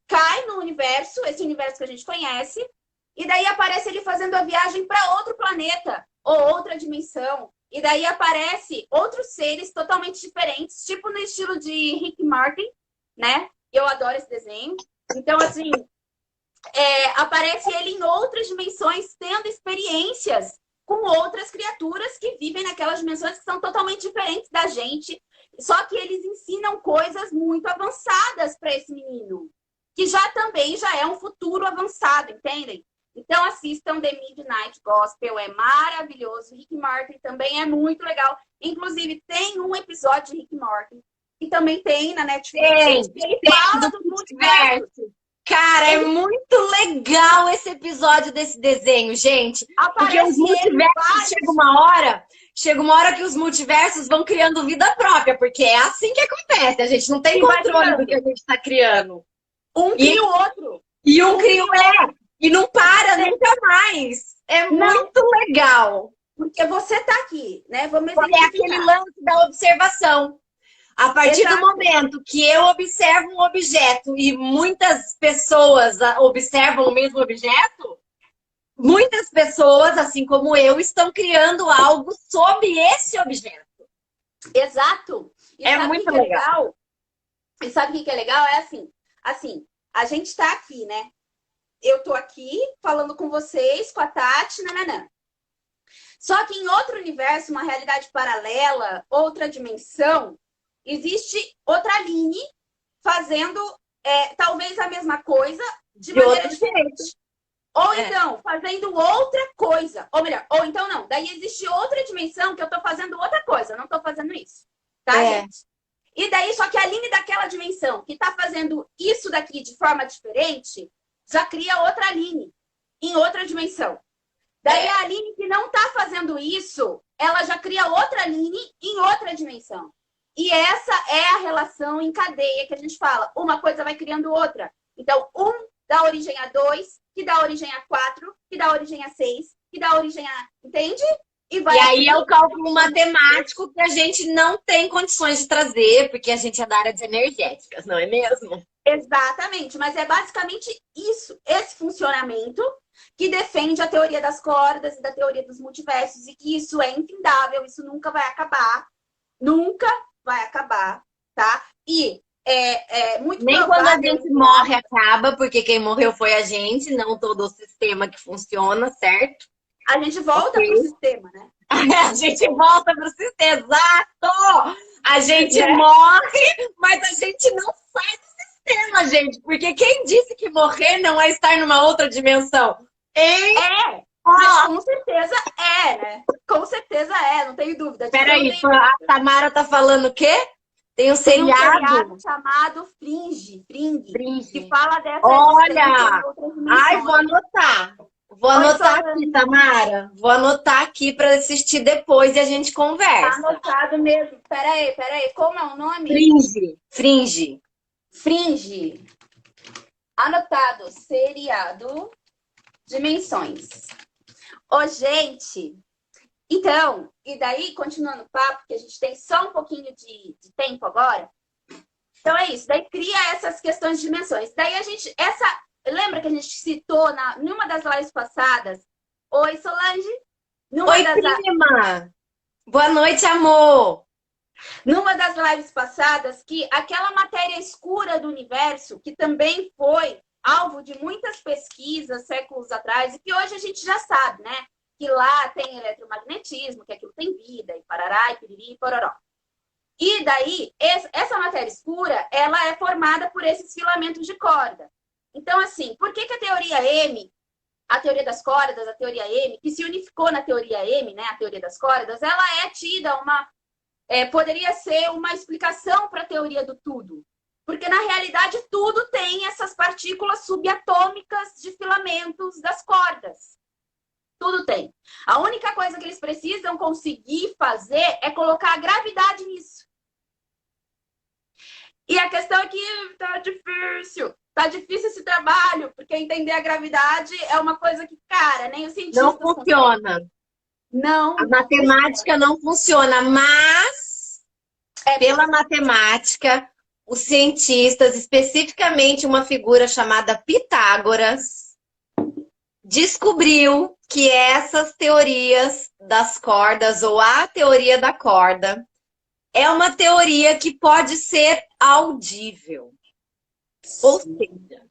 cai no universo, esse universo que a gente conhece, e daí aparece ele fazendo a viagem para outro planeta ou outra dimensão. E daí aparece outros seres totalmente diferentes, tipo no estilo de Rick Martin, né? Eu adoro esse desenho. Então, assim, aparece ele em outras dimensões, tendo experiências com outras criaturas que vivem naquelas dimensões que são totalmente diferentes da gente. Só que eles ensinam coisas muito avançadas para esse menino, que também já é um futuro avançado, entendem? Então, assistam The Midnight Gospel, é maravilhoso. Rick Martin também é muito legal. Inclusive, tem um episódio de Rick Martin, que também tem na Netflix. Ele fala do multiverso. Cara, é muito legal esse episódio desse desenho, gente. Porque os multiversos chega uma hora que os multiversos vão criando vida própria, porque é assim que acontece. A gente não tem controle do que a gente está criando. Um cria o outro. E um cria e não para nunca mais. É muito legal. Porque você tá aqui, né? Vamos É aquele lance da observação. A partir do momento que eu observo um objeto e muitas pessoas observam o mesmo objeto, muitas pessoas, assim como eu, estão criando algo sobre esse objeto. Exato. E é muito legal. E sabe o que é legal? É assim, a gente tá aqui, né? Eu tô aqui falando com vocês, com a Tati, nananã. Só que em outro universo, uma realidade paralela, outra dimensão, existe outra Aline fazendo talvez a mesma coisa de maneira diferente. Ou então, fazendo outra coisa. Ou melhor, ou então não. Daí existe outra dimensão que eu tô fazendo outra coisa. Não tô fazendo isso. Tá, gente? E daí, só que a Aline daquela dimensão que tá fazendo isso daqui de forma diferente, já cria outra Aline em outra dimensão. Daí a Aline que não tá fazendo isso, ela já cria outra Aline em outra dimensão. E essa é a relação em cadeia que a gente fala. Uma coisa vai criando outra. Então, dá origem a 2, que dá origem a 4, que dá origem a 6, que dá origem a... Entende? E aí é o cálculo matemático que a gente não tem condições de trazer, porque a gente é da área de energéticas, não é mesmo? Exatamente. Mas é basicamente isso. Esse funcionamento que defende a teoria das cordas e da teoria dos multiversos. E que isso é infindável, isso nunca vai acabar. Nunca vai acabar, tá? E muito nem quando a gente morre acaba, porque quem morreu foi a gente, não todo o sistema que funciona, certo? A gente volta pro sistema, né? A gente volta pro sistema, exato! A gente morre, mas a gente não sai do sistema, gente. Porque quem disse que morrer não é estar numa outra dimensão? Hein? Mas com certeza né? Com certeza não tenho dúvida. Peraí, a Tamara tá falando o quê? Tem um seriado chamado Fringe, que fala dessa... Olha! Ai, vou anotar. Vou anotar aqui, Tamara. Vou anotar aqui para assistir depois e a gente conversa. Tá anotado mesmo. Peraí. Como é o nome? Fringe. Anotado. Seriado Dimensões. Ô, gente... Então, e daí, continuando o papo, que a gente tem só um pouquinho de tempo agora. Então é isso, daí cria essas questões de dimensões. Daí a gente, lembra que a gente citou numa das lives passadas? Oi, Solange. Oi, prima. Boa noite, amor. Numa das lives passadas, que aquela matéria escura do universo, que também foi alvo de muitas pesquisas séculos atrás, e que hoje a gente já sabe, né? Que lá tem eletromagnetismo, que aquilo tem vida, e parará, e piriri, e pororó. E daí, essa matéria escura, ela é formada por esses filamentos de corda. Então, assim, por que a teoria M, a teoria das cordas, a teoria M, que se unificou na teoria M, né, a teoria das cordas, ela é tida poderia ser uma explicação para a teoria do tudo. Porque, na realidade, tudo tem essas partículas subatômicas de filamentos das cordas. Tudo tem. A única coisa que eles precisam conseguir fazer é colocar a gravidade nisso. E a questão é que tá difícil. Tá difícil esse trabalho, porque entender a gravidade é uma coisa que, cara, nem os cientistas... Não funciona. Não. A matemática não funciona, mas pela matemática, os cientistas, especificamente uma figura chamada Pitágoras, descobriu que essas teorias das cordas, ou a teoria da corda, é uma teoria que pode ser audível. Ou seja,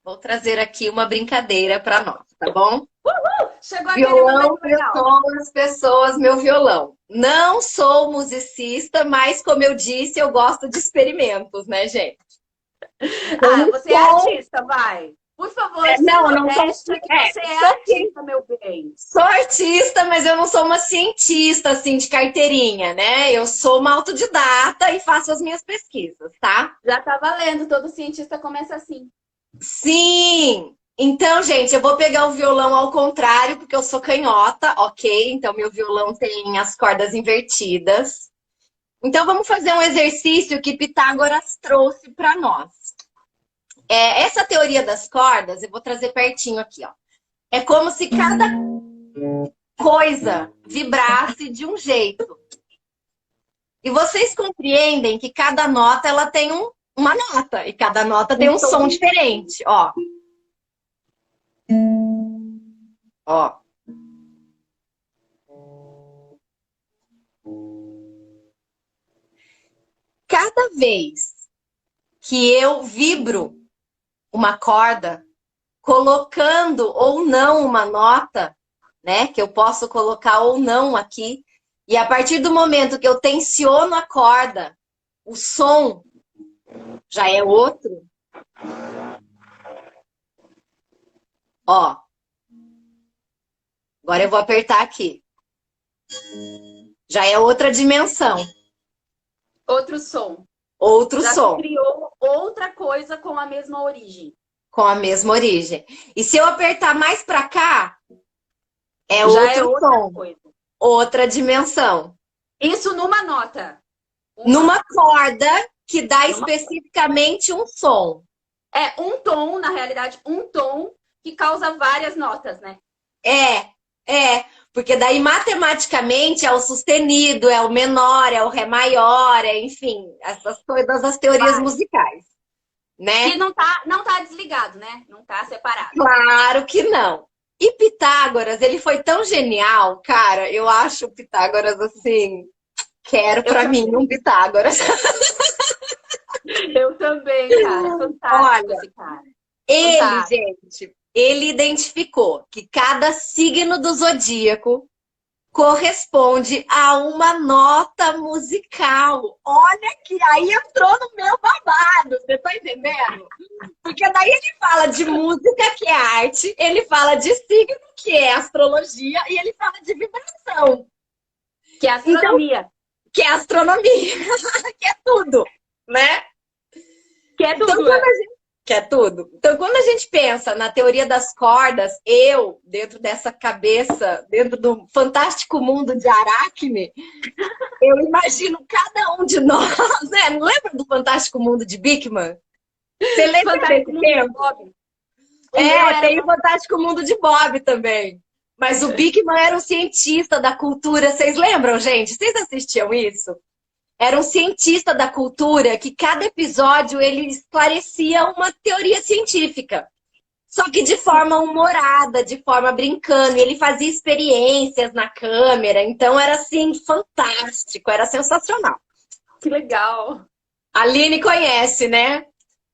vou trazer aqui uma brincadeira para nós, tá bom? Chegou violão, pessoas, meu violão. Não sou musicista, mas como eu disse, eu gosto de experimentos, né, gente? Você é artista, vai. Por favor, não sou, você é artista, meu bem. Sou artista, mas eu não sou uma cientista, assim, de carteirinha, né? Eu sou uma autodidata e faço as minhas pesquisas, tá? Já tá valendo, todo cientista começa assim. Sim! Então, gente, eu vou pegar o violão ao contrário, porque eu sou canhota, ok? Então, meu violão tem as cordas invertidas. Então, vamos fazer um exercício que Pitágoras trouxe para nós. Essa teoria das cordas, eu vou trazer pertinho aqui, ó. É como se cada coisa vibrasse de um jeito. E vocês compreendem que cada nota ela tem uma nota e cada nota tem um som diferente, ó. Ó. Cada vez que eu vibro uma corda, colocando ou não uma nota, né? Que eu posso colocar ou não aqui. E a partir do momento que eu tensiono a corda, o som já é outro. Ó. Agora eu vou apertar aqui. Já é outra dimensão. Outro som. Outro Já som. criou outra coisa com a mesma origem. Com a mesma origem. E se eu apertar mais para cá, Já outro é outra som. coisa. Outra dimensão. Isso numa nota. Numa corda que dá especificamente um som. É um tom, na realidade, um tom que causa várias notas, né? Porque daí matematicamente é o sustenido, é o menor, é o ré maior, enfim, essas coisas das teorias musicais, né? Que não tá desligado, né? Não tá separado. Claro que não. E Pitágoras, ele foi tão genial, cara, eu acho o Pitágoras assim, quero pra mim um Pitágoras. Eu também, cara. Fantástico esse cara. Ele, gente, ele identificou que cada signo do zodíaco corresponde a uma nota musical. Olha que aí entrou no meu babado, você tá entendendo? Porque daí ele fala de música, que é arte, ele fala de signo, que é astrologia, e ele fala de vibração. Que é astronomia. Então, que é astronomia, que é tudo, né? Que é tudo. Então, que é tudo. Então, quando a gente pensa na teoria das cordas, dentro dessa cabeça, dentro do fantástico mundo de Aracne, eu imagino cada um de nós, né? Não lembra do fantástico mundo de Bigman? Você lembra desse tempo? Tem o fantástico mundo de Bob também. Mas o Bigman era um cientista da cultura. Vocês lembram, gente? Vocês assistiam isso? Era um cientista da cultura que cada episódio ele esclarecia uma teoria científica. Só que de forma humorada, de forma brincando. E ele fazia experiências na câmera. Então era assim, fantástico, era sensacional. Que legal. A Aline conhece, né?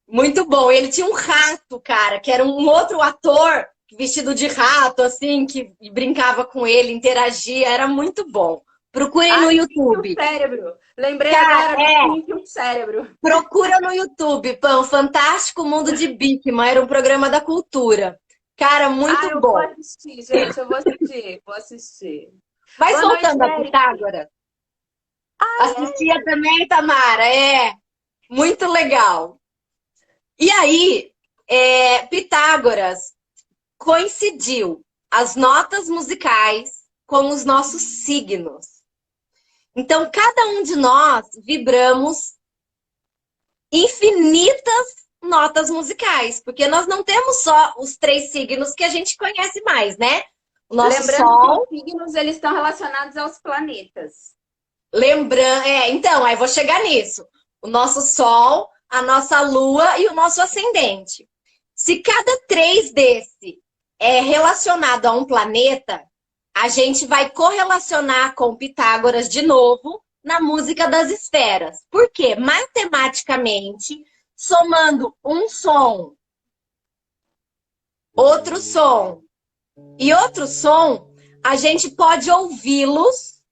Muito bom. Ele tinha um rato, cara, que era um outro ator vestido de rato, assim, que brincava com ele, interagia. Era muito bom. Procurem no YouTube. O cérebro. Lembrei agora do cérebro. Procura no YouTube, Pão, Fantástico Mundo de Bigman. Era um programa da cultura. Cara, muito eu bom. Vou assistir, gente. Eu vou assistir. Vai soltando a Pitágoras. Assistia também, Tamara. Muito legal. E aí, Pitágoras coincidiu as notas musicais com os nossos signos. Então, cada um de nós vibramos infinitas notas musicais, porque nós não temos só os 3 signos que a gente conhece mais, né? O nosso Sol... que os signos eles estão relacionados aos planetas. Então, aí vou chegar nisso. O nosso Sol, a nossa Lua e o nosso Ascendente. Se cada 3 desse é relacionado a um planeta, a gente vai correlacionar com Pitágoras de novo na música das esferas. Por quê? Matematicamente, somando um som, outro som e outro som, a gente pode ouvi-los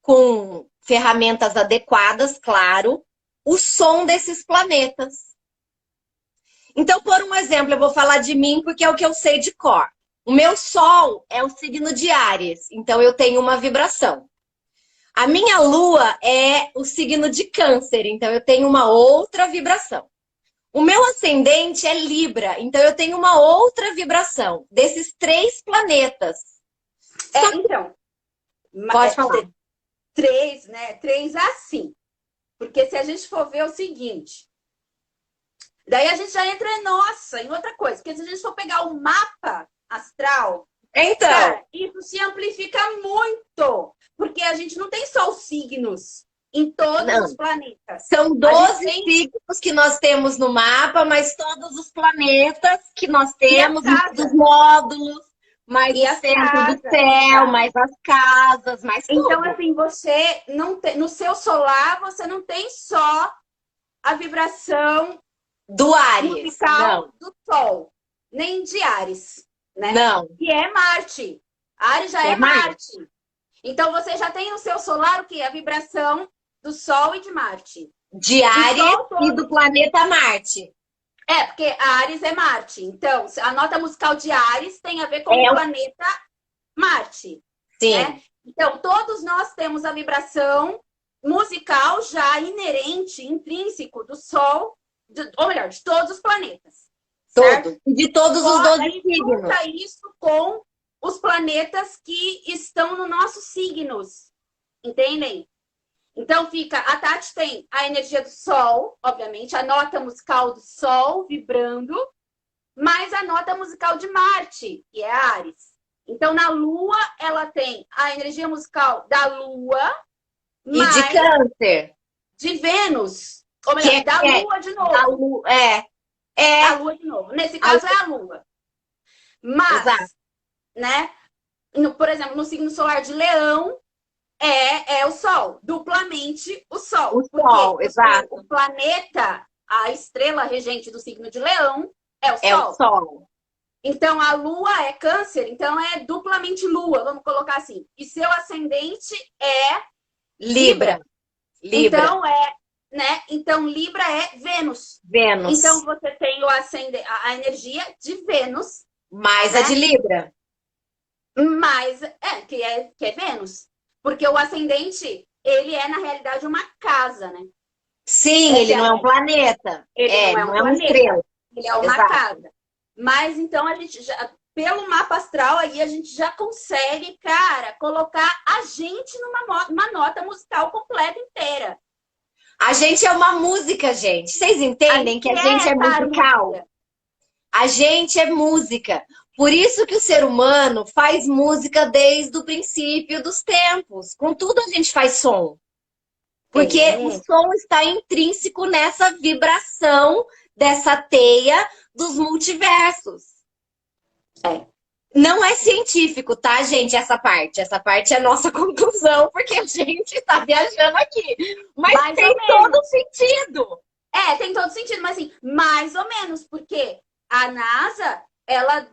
com ferramentas adequadas, claro, o som desses planetas. Então, por um exemplo, eu vou falar de mim porque é o que eu sei de cor. O meu Sol é o signo de Áries, então eu tenho uma vibração. A minha Lua é o signo de Câncer, então eu tenho uma outra vibração. O meu ascendente é Libra, então eu tenho uma outra vibração desses 3 planetas. Então, Pode falar. 3, né? 3 assim. Porque se a gente for ver o seguinte, daí a gente já entra, em outra coisa. Porque se a gente for pegar o mapa astral, Então, cara, isso se amplifica muito. Porque a gente não tem só os signos em todos não. os planetas. São 12 signos que nós temos no mapa, mas todos os planetas que nós temos, os módulos, mais o centro do céu, mais as casas, mais tudo. Então, assim, você não tem, no seu solar, você não tem só a vibração do Áries, musical do Sol, nem de Áries, né? Não. Que é Marte. Áries já é Marte. Então, você já tem no seu solar o quê? A vibração do Sol e de Marte. De Áries e do planeta Marte. Porque Áries é Marte. Então, a nota musical de Áries tem a ver com o planeta Marte. Sim. Né? Então, todos nós temos a vibração musical já inerente, intrínseco do Sol, ou melhor, de todos os planetas. Certo? De todos os 12 signos. Junta isso com os planetas que estão nos nossos signos. Entendem? Então, a Tati tem a energia do Sol, obviamente, a nota musical do Sol vibrando, mais a nota musical de Marte, que é Áries. Então, na Lua, ela tem a energia musical da Lua, e de Câncer. De Vênus. Ou melhor, da Lua de novo. Da Lua, Da Lua de novo. Nesse caso, é a Lua. Mas, né? Por exemplo, no signo solar de Leão, é o Sol. Duplamente o Sol. O Sol, exato. O planeta, a estrela regente do signo de Leão, é o Sol. É o Sol. Então, a Lua é Câncer, então é duplamente Lua, vamos colocar assim. E seu ascendente é Libra. Então, Então, Libra é Vênus. Vênus. Então, você tem a energia de Vênus. Mais a de Libra. Mais, que é Vênus. Porque o ascendente, ele é, na realidade, uma casa, né? Sim, ele não é um planeta. Ele não é uma estrela. Ele é uma casa. Mas, então, a gente já, pelo mapa astral, aí a gente já consegue, cara, colocar a gente numa nota musical completa inteira. A gente é uma música, gente. Vocês entendem que a gente é musical? A gente é música. Por isso que o ser humano faz música desde o princípio dos tempos. Com tudo a gente faz som. Porque o som está intrínseco nessa vibração dessa teia dos multiversos. Não é científico, tá, gente, essa parte. Essa parte é nossa conclusão, porque a gente está viajando aqui. Mas tem todo sentido. Tem todo sentido, mas assim, mais ou menos, porque a NASA, ela,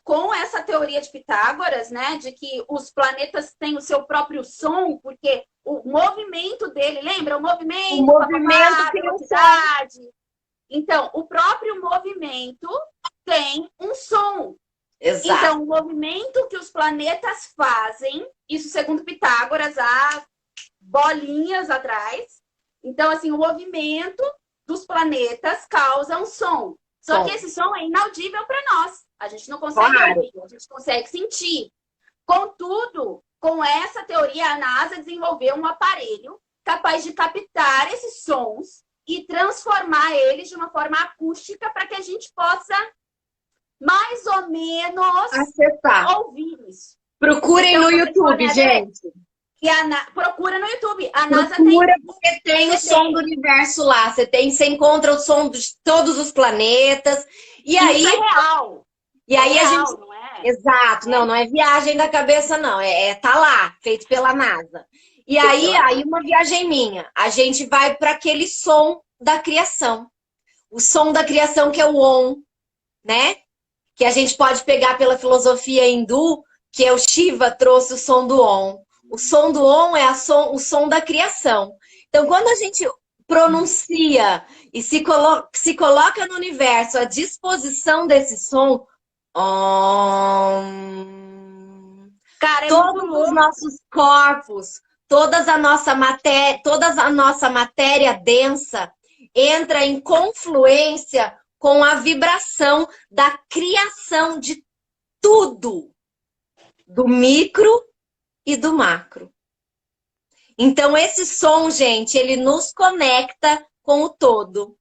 com essa teoria de Pitágoras, né, de que os planetas têm o seu próprio som, porque o movimento dele, lembra? O movimento tem um som. Então, o próprio movimento tem um som. Exato. Então, o movimento que os planetas fazem, isso segundo Pitágoras, há bolinhas atrás. Então, assim, o movimento dos planetas causa um som. Só que esse som é inaudível para nós. A gente não consegue ouvir, a gente consegue sentir. Contudo, com essa teoria, a NASA desenvolveu um aparelho capaz de captar esses sons e transformar eles de uma forma acústica para que a gente possa mais ou menos ouvir isso. Procurem então, no YouTube, gente. Procura no YouTube. A NASA porque tem o som do universo lá. Você encontra o som de todos os planetas. E aí, isso é real. E aí real, a gente. Não é? Exato, não é viagem da cabeça, não. Tá lá, feito pela NASA. E aí uma viagem minha. A gente vai para aquele som da criação. O som da criação que é o Om, né? Que a gente pode pegar pela filosofia hindu, que é o Shiva trouxe o som do Om. O som do Om é o som da criação. Então, quando a gente pronuncia e se coloca no universo à disposição desse som, Om, todos os nossos corpos, toda a nossa matéria densa, entra em confluência com a vibração da criação de tudo, do micro e do macro. Então, esse som, gente, ele nos conecta com o todo.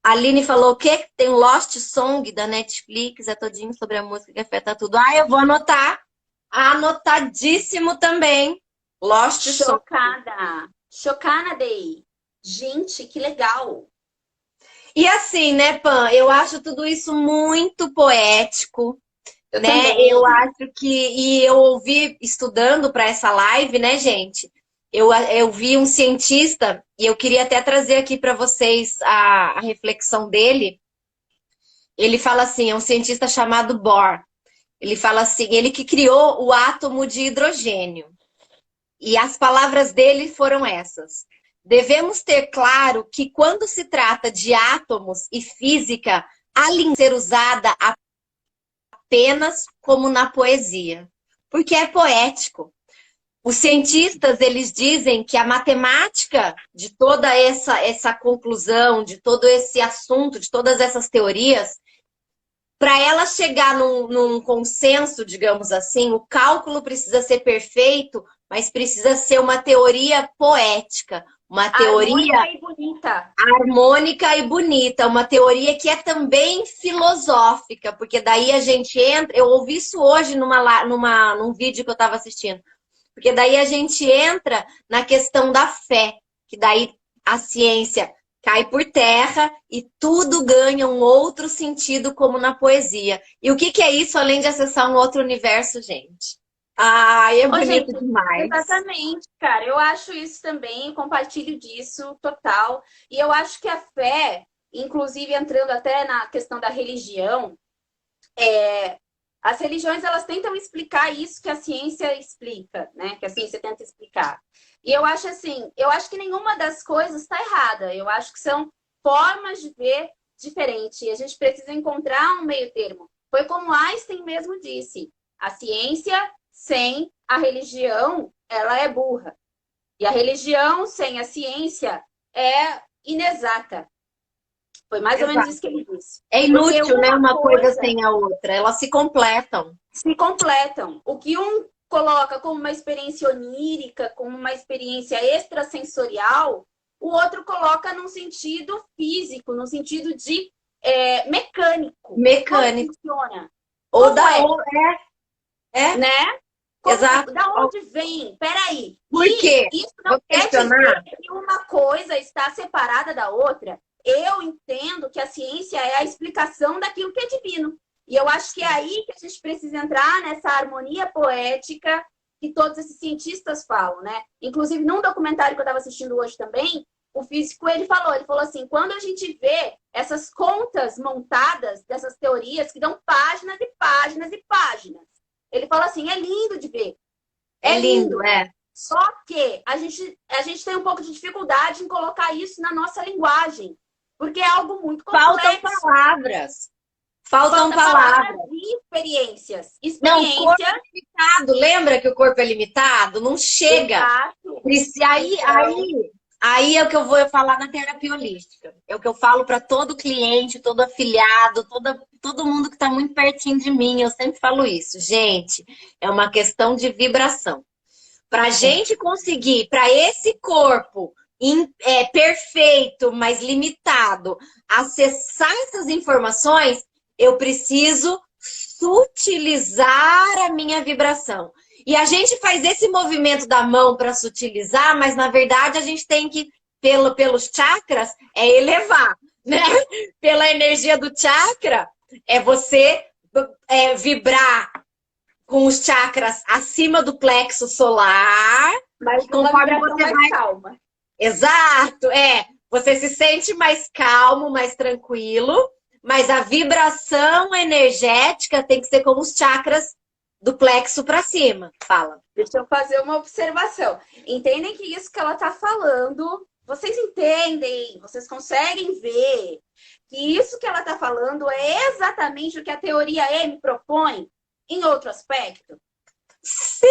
A Aline falou o quê? Tem um Lost Song da Netflix, é todinho sobre a música que afeta tudo. Ah, eu vou anotar. Anotadíssimo também. Lost Song. Chocada. Chocada, Day. Gente, que legal. E assim, né, Pan? Eu acho tudo isso muito poético, Eu né? também. Eu acho que... E eu ouvi, estudando para essa live, né, gente? Eu vi um cientista, e eu queria até trazer aqui para vocês a reflexão dele. Ele fala assim, é um cientista chamado Bohr. Ele fala assim, ele que criou o átomo de hidrogênio. E as palavras dele foram essas. Devemos ter claro que quando se trata de átomos e física, a língua ser usada apenas como na poesia, porque é poético. Os cientistas, eles dizem que a matemática de toda essa conclusão, de todo esse assunto, de todas essas teorias, para ela chegar num consenso, digamos assim, o cálculo precisa ser perfeito, mas precisa ser uma teoria poética, uma teoria Harmônica e bonita. harmônica e bonita, uma teoria que é também filosófica, porque daí a gente entra, eu ouvi isso hoje num vídeo que eu estava assistindo, porque daí a gente entra na questão da fé, que daí a ciência cai por terra e tudo ganha um outro sentido, como na poesia. E o que é isso, além de acessar um outro universo, gente? Ai, é bonito Gente, demais. exatamente, cara. Eu acho isso também, compartilho disso total. E eu acho que a fé, inclusive entrando até na questão da religião, as religiões elas tentam explicar isso que a ciência explica, né? Que a ciência tenta explicar. E eu acho assim, eu acho que nenhuma das coisas está errada. Eu acho que são formas de ver diferente. E a gente precisa encontrar um meio termo. Foi como Einstein mesmo disse: a ciência sem a religião, ela é burra. E a religião sem a ciência é inexata. Foi mais ou menos isso que ele disse. É Porque inútil, né? Uma coisa sem a outra. Elas se completam. Se completam. O que um coloca como uma experiência onírica, como uma experiência extrasensorial, o outro coloca num sentido físico, num sentido de mecânico. Mecânico. Como funciona? Ou Como da é? outra. É. Né? Como, Exato. da onde vem? Peraí. Por quê? Isso não Vou quer questionar. dizer que uma coisa está separada da outra. Eu entendo que a ciência é a explicação daquilo que é divino. E eu acho que é aí que a gente precisa entrar nessa harmonia poética que todos esses cientistas falam, né? Inclusive, num documentário que eu estava assistindo hoje também, o físico, ele falou assim, quando a gente vê essas contas montadas dessas teorias que dão páginas e páginas e páginas, ele fala assim, é lindo de ver. É lindo, é. Só que a gente tem um pouco de dificuldade em colocar isso na nossa linguagem, porque é algo muito complexo. Faltam palavras. Faltam palavras. E experiências. Não, o corpo é limitado. Lembra que o corpo é limitado? Não chega. Exato. Aí é o que eu vou falar na terapia holística. É o que eu falo para todo cliente, todo afiliado, todo mundo que está muito pertinho de mim. Eu sempre falo isso. Gente, é uma questão de vibração. Para a gente conseguir, para esse corpo perfeito, mas limitado, acessar essas informações, eu preciso sutilizar a minha vibração. E a gente faz esse movimento da mão para sutilizar, mas na verdade a gente tem que, pelos chakras, elevar, né? Pela energia do chakra, é você vibrar com os chakras acima do plexo solar. Mas conforme você vai calma. Exato, você se sente mais calmo, mais tranquilo, mas a vibração energética tem que ser como os chakras do plexo para cima. Fala. Deixa eu fazer uma observação. Entendem que isso que ela está falando, vocês entendem, vocês conseguem ver que isso que ela está falando é exatamente o que a teoria M propõe em outro aspecto? Sim!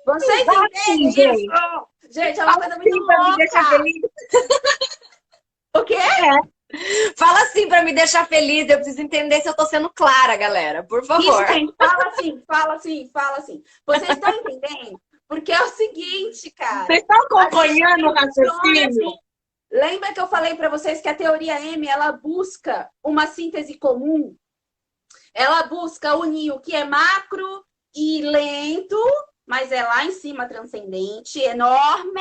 Vocês entendem isso? Gente, é uma coisa muito louca. O quê? Fala assim pra me deixar feliz. Eu preciso entender se eu tô sendo clara, galera. Por favor. Isso, gente, fala assim, fala assim, fala assim. Vocês estão entendendo? Porque é o seguinte, cara. Vocês estão A gente acompanhando o funciona raciocínio? assim. Lembra que eu falei para vocês que a teoria M, ela busca uma síntese comum? Ela busca unir o que é macro e lento, mas é lá em cima transcendente, enorme,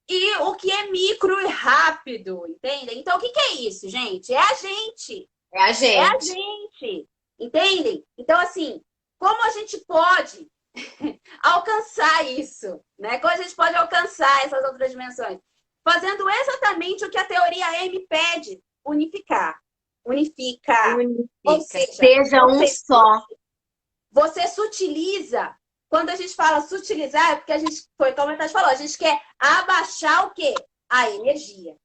e o que é micro e rápido, entendem? Então, o que é isso, gente? É a gente. É a É a gente. gente. Entendem? Então, assim, como a gente pode alcançar isso, né? Como a gente pode alcançar essas outras dimensões? Fazendo exatamente o que a teoria M pede, unificar. Unifica. Ou Unifica. seja, Seja um só. você sutiliza. Quando a gente fala sutilizar, é porque a gente, foi como a Tati falou, a gente quer abaixar o quê? A energia.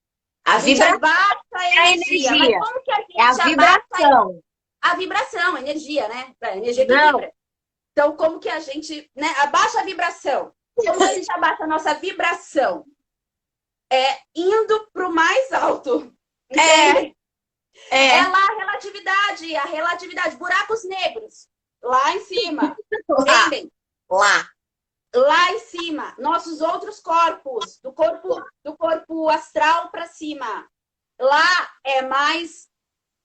A vibração. Abaixa a energia. Mas como que a gente é a vibração. A vibração, a energia, né? A energia que Não. vibra. Então, como que a gente, né, abaixa a vibração? Como que a gente abaixa a nossa vibração? É indo para o mais alto. Entende? É lá a relatividade, buracos negros, lá em cima. Entendem? Lá em cima, nossos outros corpos, do corpo astral para cima. Lá é mais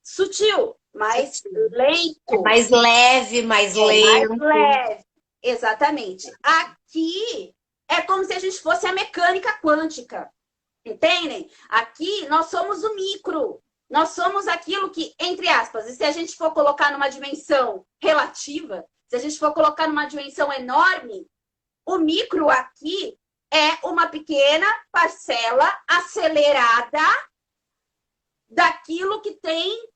sutil, mais lento. Mais leve, mais lento. Mais leve. Exatamente. Aqui é como se a gente fosse a mecânica quântica. Entendem? Aqui nós somos o micro. Nós somos aquilo que, entre aspas, e se a gente for colocar numa dimensão relativa, se a gente for colocar numa dimensão enorme, o micro aqui é uma pequena parcela acelerada daquilo que tem,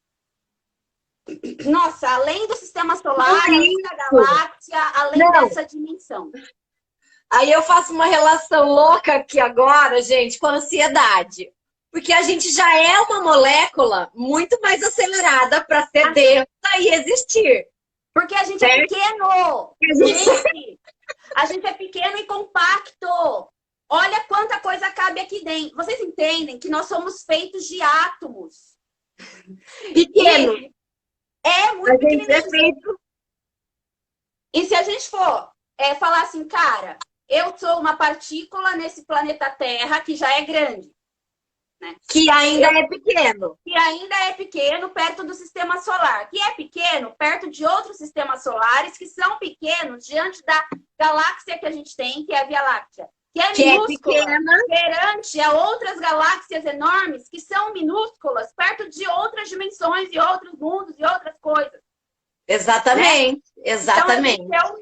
nossa, além do sistema solar, além da galáxia, além dessa dimensão. Aí eu faço uma relação louca aqui agora, gente, com a ansiedade. Porque a gente já é uma molécula muito mais acelerada para ser densa e existir. Porque a gente é pequeno. Gente, a gente é pequeno e compacto. Olha quanta coisa cabe aqui dentro. Vocês entendem que nós somos feitos de átomos. Pequeno. É muito pequeno. É feito. E se a gente for falar assim, cara, eu sou uma partícula nesse planeta Terra que já é grande. Né? Que ainda é pequeno. Que ainda é pequeno perto do sistema solar. Que é pequeno perto de outros sistemas solares que são pequenos diante da galáxia que a gente tem, que é a Via Láctea. Que é minúscula perante a outras galáxias enormes que são minúsculas perto de outras dimensões e outros mundos e outras coisas. Exatamente. Né? Exatamente. Então,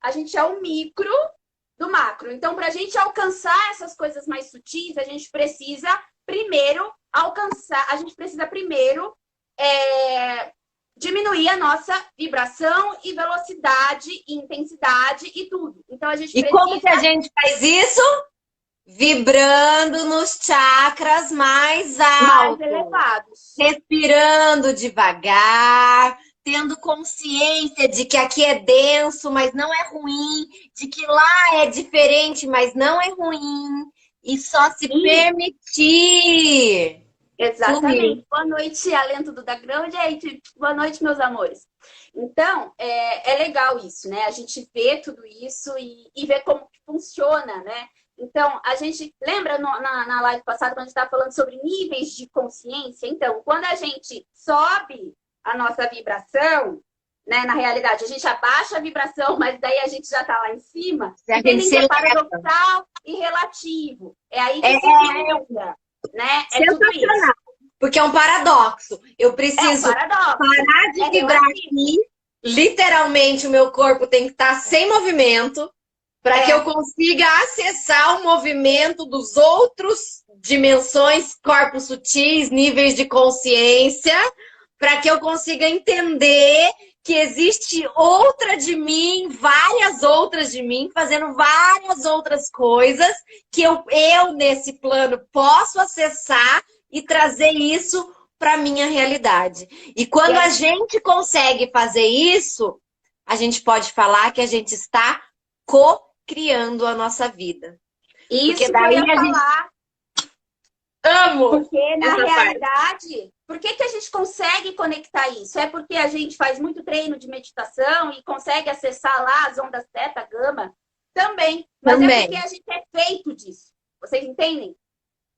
a gente é o micro do macro. Então, para a gente alcançar essas coisas mais sutis, a gente precisa primeiro diminuir a nossa vibração e velocidade, e intensidade e tudo. Então, a gente precisa... como que a gente faz isso? Vibrando nos chakras mais altos. Mais elevados. Respirando devagar, tendo consciência de que aqui é denso, mas não é ruim, de que lá é diferente, mas não é ruim, e só se permitir. Exatamente. Boa noite, Alento do Dagrão, gente. Boa noite, meus amores. Então, é legal isso, né? A gente vê tudo isso e vê como que funciona, né? Então, a gente lembra na live passada, quando a gente estava falando sobre níveis de consciência? Então, quando a gente sobe a nossa vibração, né? Na realidade, a gente abaixa a vibração, mas daí a gente já está lá em cima. Entendem que é paradoxal e relativo. É aí que se entra, né? É tudo isso. Porque é um paradoxo. Eu preciso parar de vibrar aqui. Literalmente, o meu corpo tem que estar sem movimento para que eu consiga acessar o movimento dos outros dimensões, corpos sutis, níveis de consciência, para que eu consiga entender que existe outra de mim, várias outras de mim, fazendo várias outras coisas que eu nesse plano, posso acessar e trazer isso para a minha realidade. E quando a gente consegue fazer isso, a gente pode falar que a gente está co-criando a nossa vida. Isso que eu ia falar Amo Porque, na essa parte. realidade, por que a gente consegue conectar isso? É porque a gente faz muito treino de meditação e consegue acessar lá as ondas teta, gama, também. Mas é porque Também. a gente é feito disso. Vocês entendem?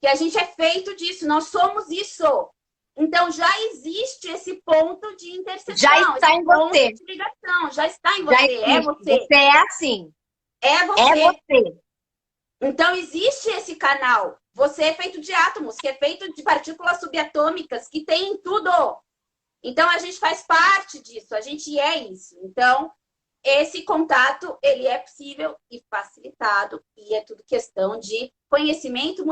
Que a gente é feito disso, nós somos isso. Então, já existe esse ponto de Já interseção, está esse em ponto você. de ligação, já está em Já você, é existe. você, Você é assim. é É você. você. Então, existe esse canal. Você é feito de átomos, que é feito de partículas subatômicas, que tem em tudo. Então, a gente faz parte disso, a gente é isso. Então, esse contato, ele é possível e facilitado. E é tudo questão de conhecimento,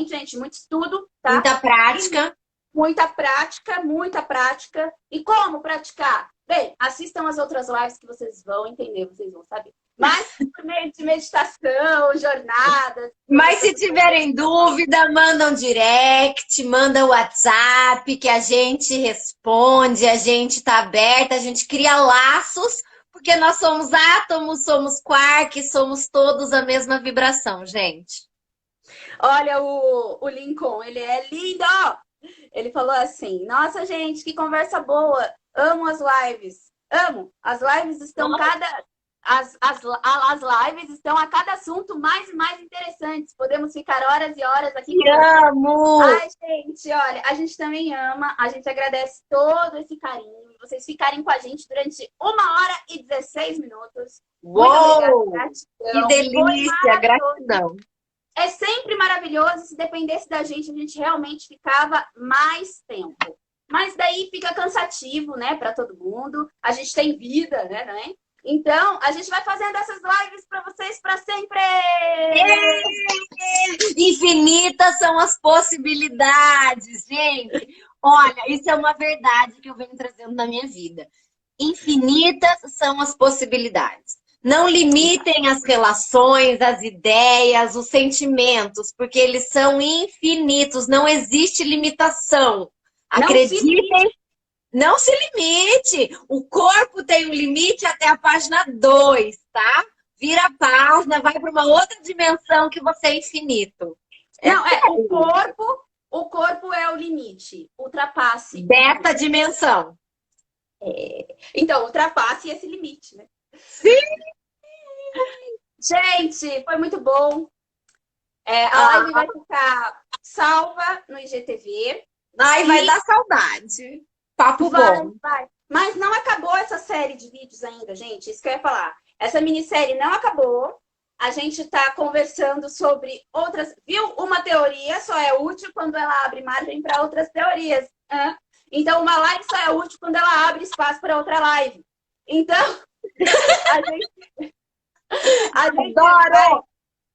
gente, muito estudo, tá? Muita prática. Muita prática, muita prática. E como praticar? Bem, assistam as outras lives que vocês vão entender, vocês vão saber. Mas por meio de meditação, jornadas. Mas se tiverem dúvida, manda um direct, manda um WhatsApp, que a gente responde, a gente está aberta, a gente cria laços, porque nós somos átomos, somos quarks, somos todos a mesma vibração, gente. Olha, o Lincoln, ele é lindo! Ele falou assim: nossa, gente, que conversa boa! Amo as lives. Amo! As lives estão cada. As lives estão a cada assunto mais e mais interessantes. Podemos ficar horas e horas aqui Te amo! Ai, gente, olha, a gente também ama, a gente agradece todo esse carinho. Vocês ficarem com a gente durante 1h16. Uou! Muito obrigada, Que gratidão. delícia, gratidão. É sempre maravilhoso. Se dependesse da gente, a gente realmente ficava mais tempo. Mas daí fica cansativo, né, para todo mundo. A gente tem vida, né? Então, a gente vai fazendo essas lives para vocês para sempre. Infinitas são as possibilidades, gente. Olha, isso é uma verdade que eu venho trazendo na minha vida. Infinitas são as possibilidades. Não limitem as relações, as ideias, os sentimentos, porque eles são infinitos, não existe limitação. Acreditem, não se limite. O corpo tem um limite até a página 2, tá? Vira a página, vai para uma outra dimensão que você é infinito. Não, o corpo é o limite. Ultrapasse. Beta dimensão. Então, ultrapasse esse limite, né? Sim! Gente, foi muito bom. A live vai ficar salva no IGTV. Ai, vai dar saudade. Papo bom. Vai. Mas não acabou essa série de vídeos ainda, gente. Isso que eu ia falar. Essa minissérie não acabou. A gente está conversando sobre outras. Viu? Uma teoria só é útil quando ela abre margem para outras teorias. Então, uma live só é útil quando ela abre espaço para outra live. Então, a gente Adoro!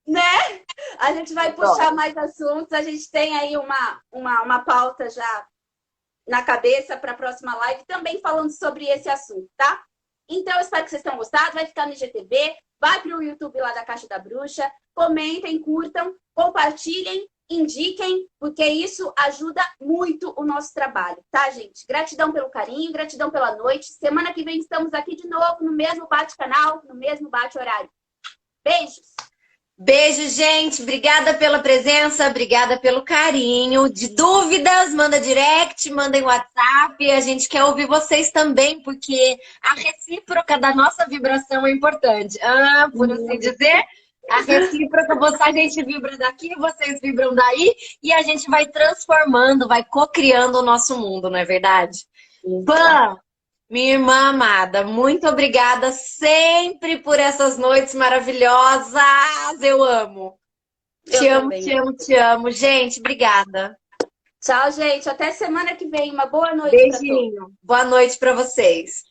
né? A gente vai puxar mais assuntos. A gente tem aí uma pauta já na cabeça para a próxima live, também falando sobre esse assunto, tá? Então, eu espero que vocês tenham gostado. Vai ficar no IGTV, vai para o YouTube lá da Caixa da Bruxa. Comentem, curtam, compartilhem, indiquem, porque isso ajuda muito o nosso trabalho, tá, gente? Gratidão pelo carinho, gratidão pela noite. Semana que vem estamos aqui de novo, no mesmo bate-canal, no mesmo bate-horário. Beijos! Beijo, gente. Obrigada pela presença, obrigada pelo carinho. De dúvidas, manda direct, mandem WhatsApp. A gente quer ouvir vocês também, porque a recíproca da nossa vibração é importante. Por assim dizer, a recíproca, a gente vibra daqui, vocês vibram daí, e a gente vai transformando, vai co-criando o nosso mundo, não é verdade? Pan! Minha irmã amada, muito obrigada sempre por essas noites maravilhosas. Eu amo. Te amo, te amo, te amo. Gente, obrigada. Tchau, gente. Até semana que vem. Uma boa noite. Beijinho. Boa noite para vocês.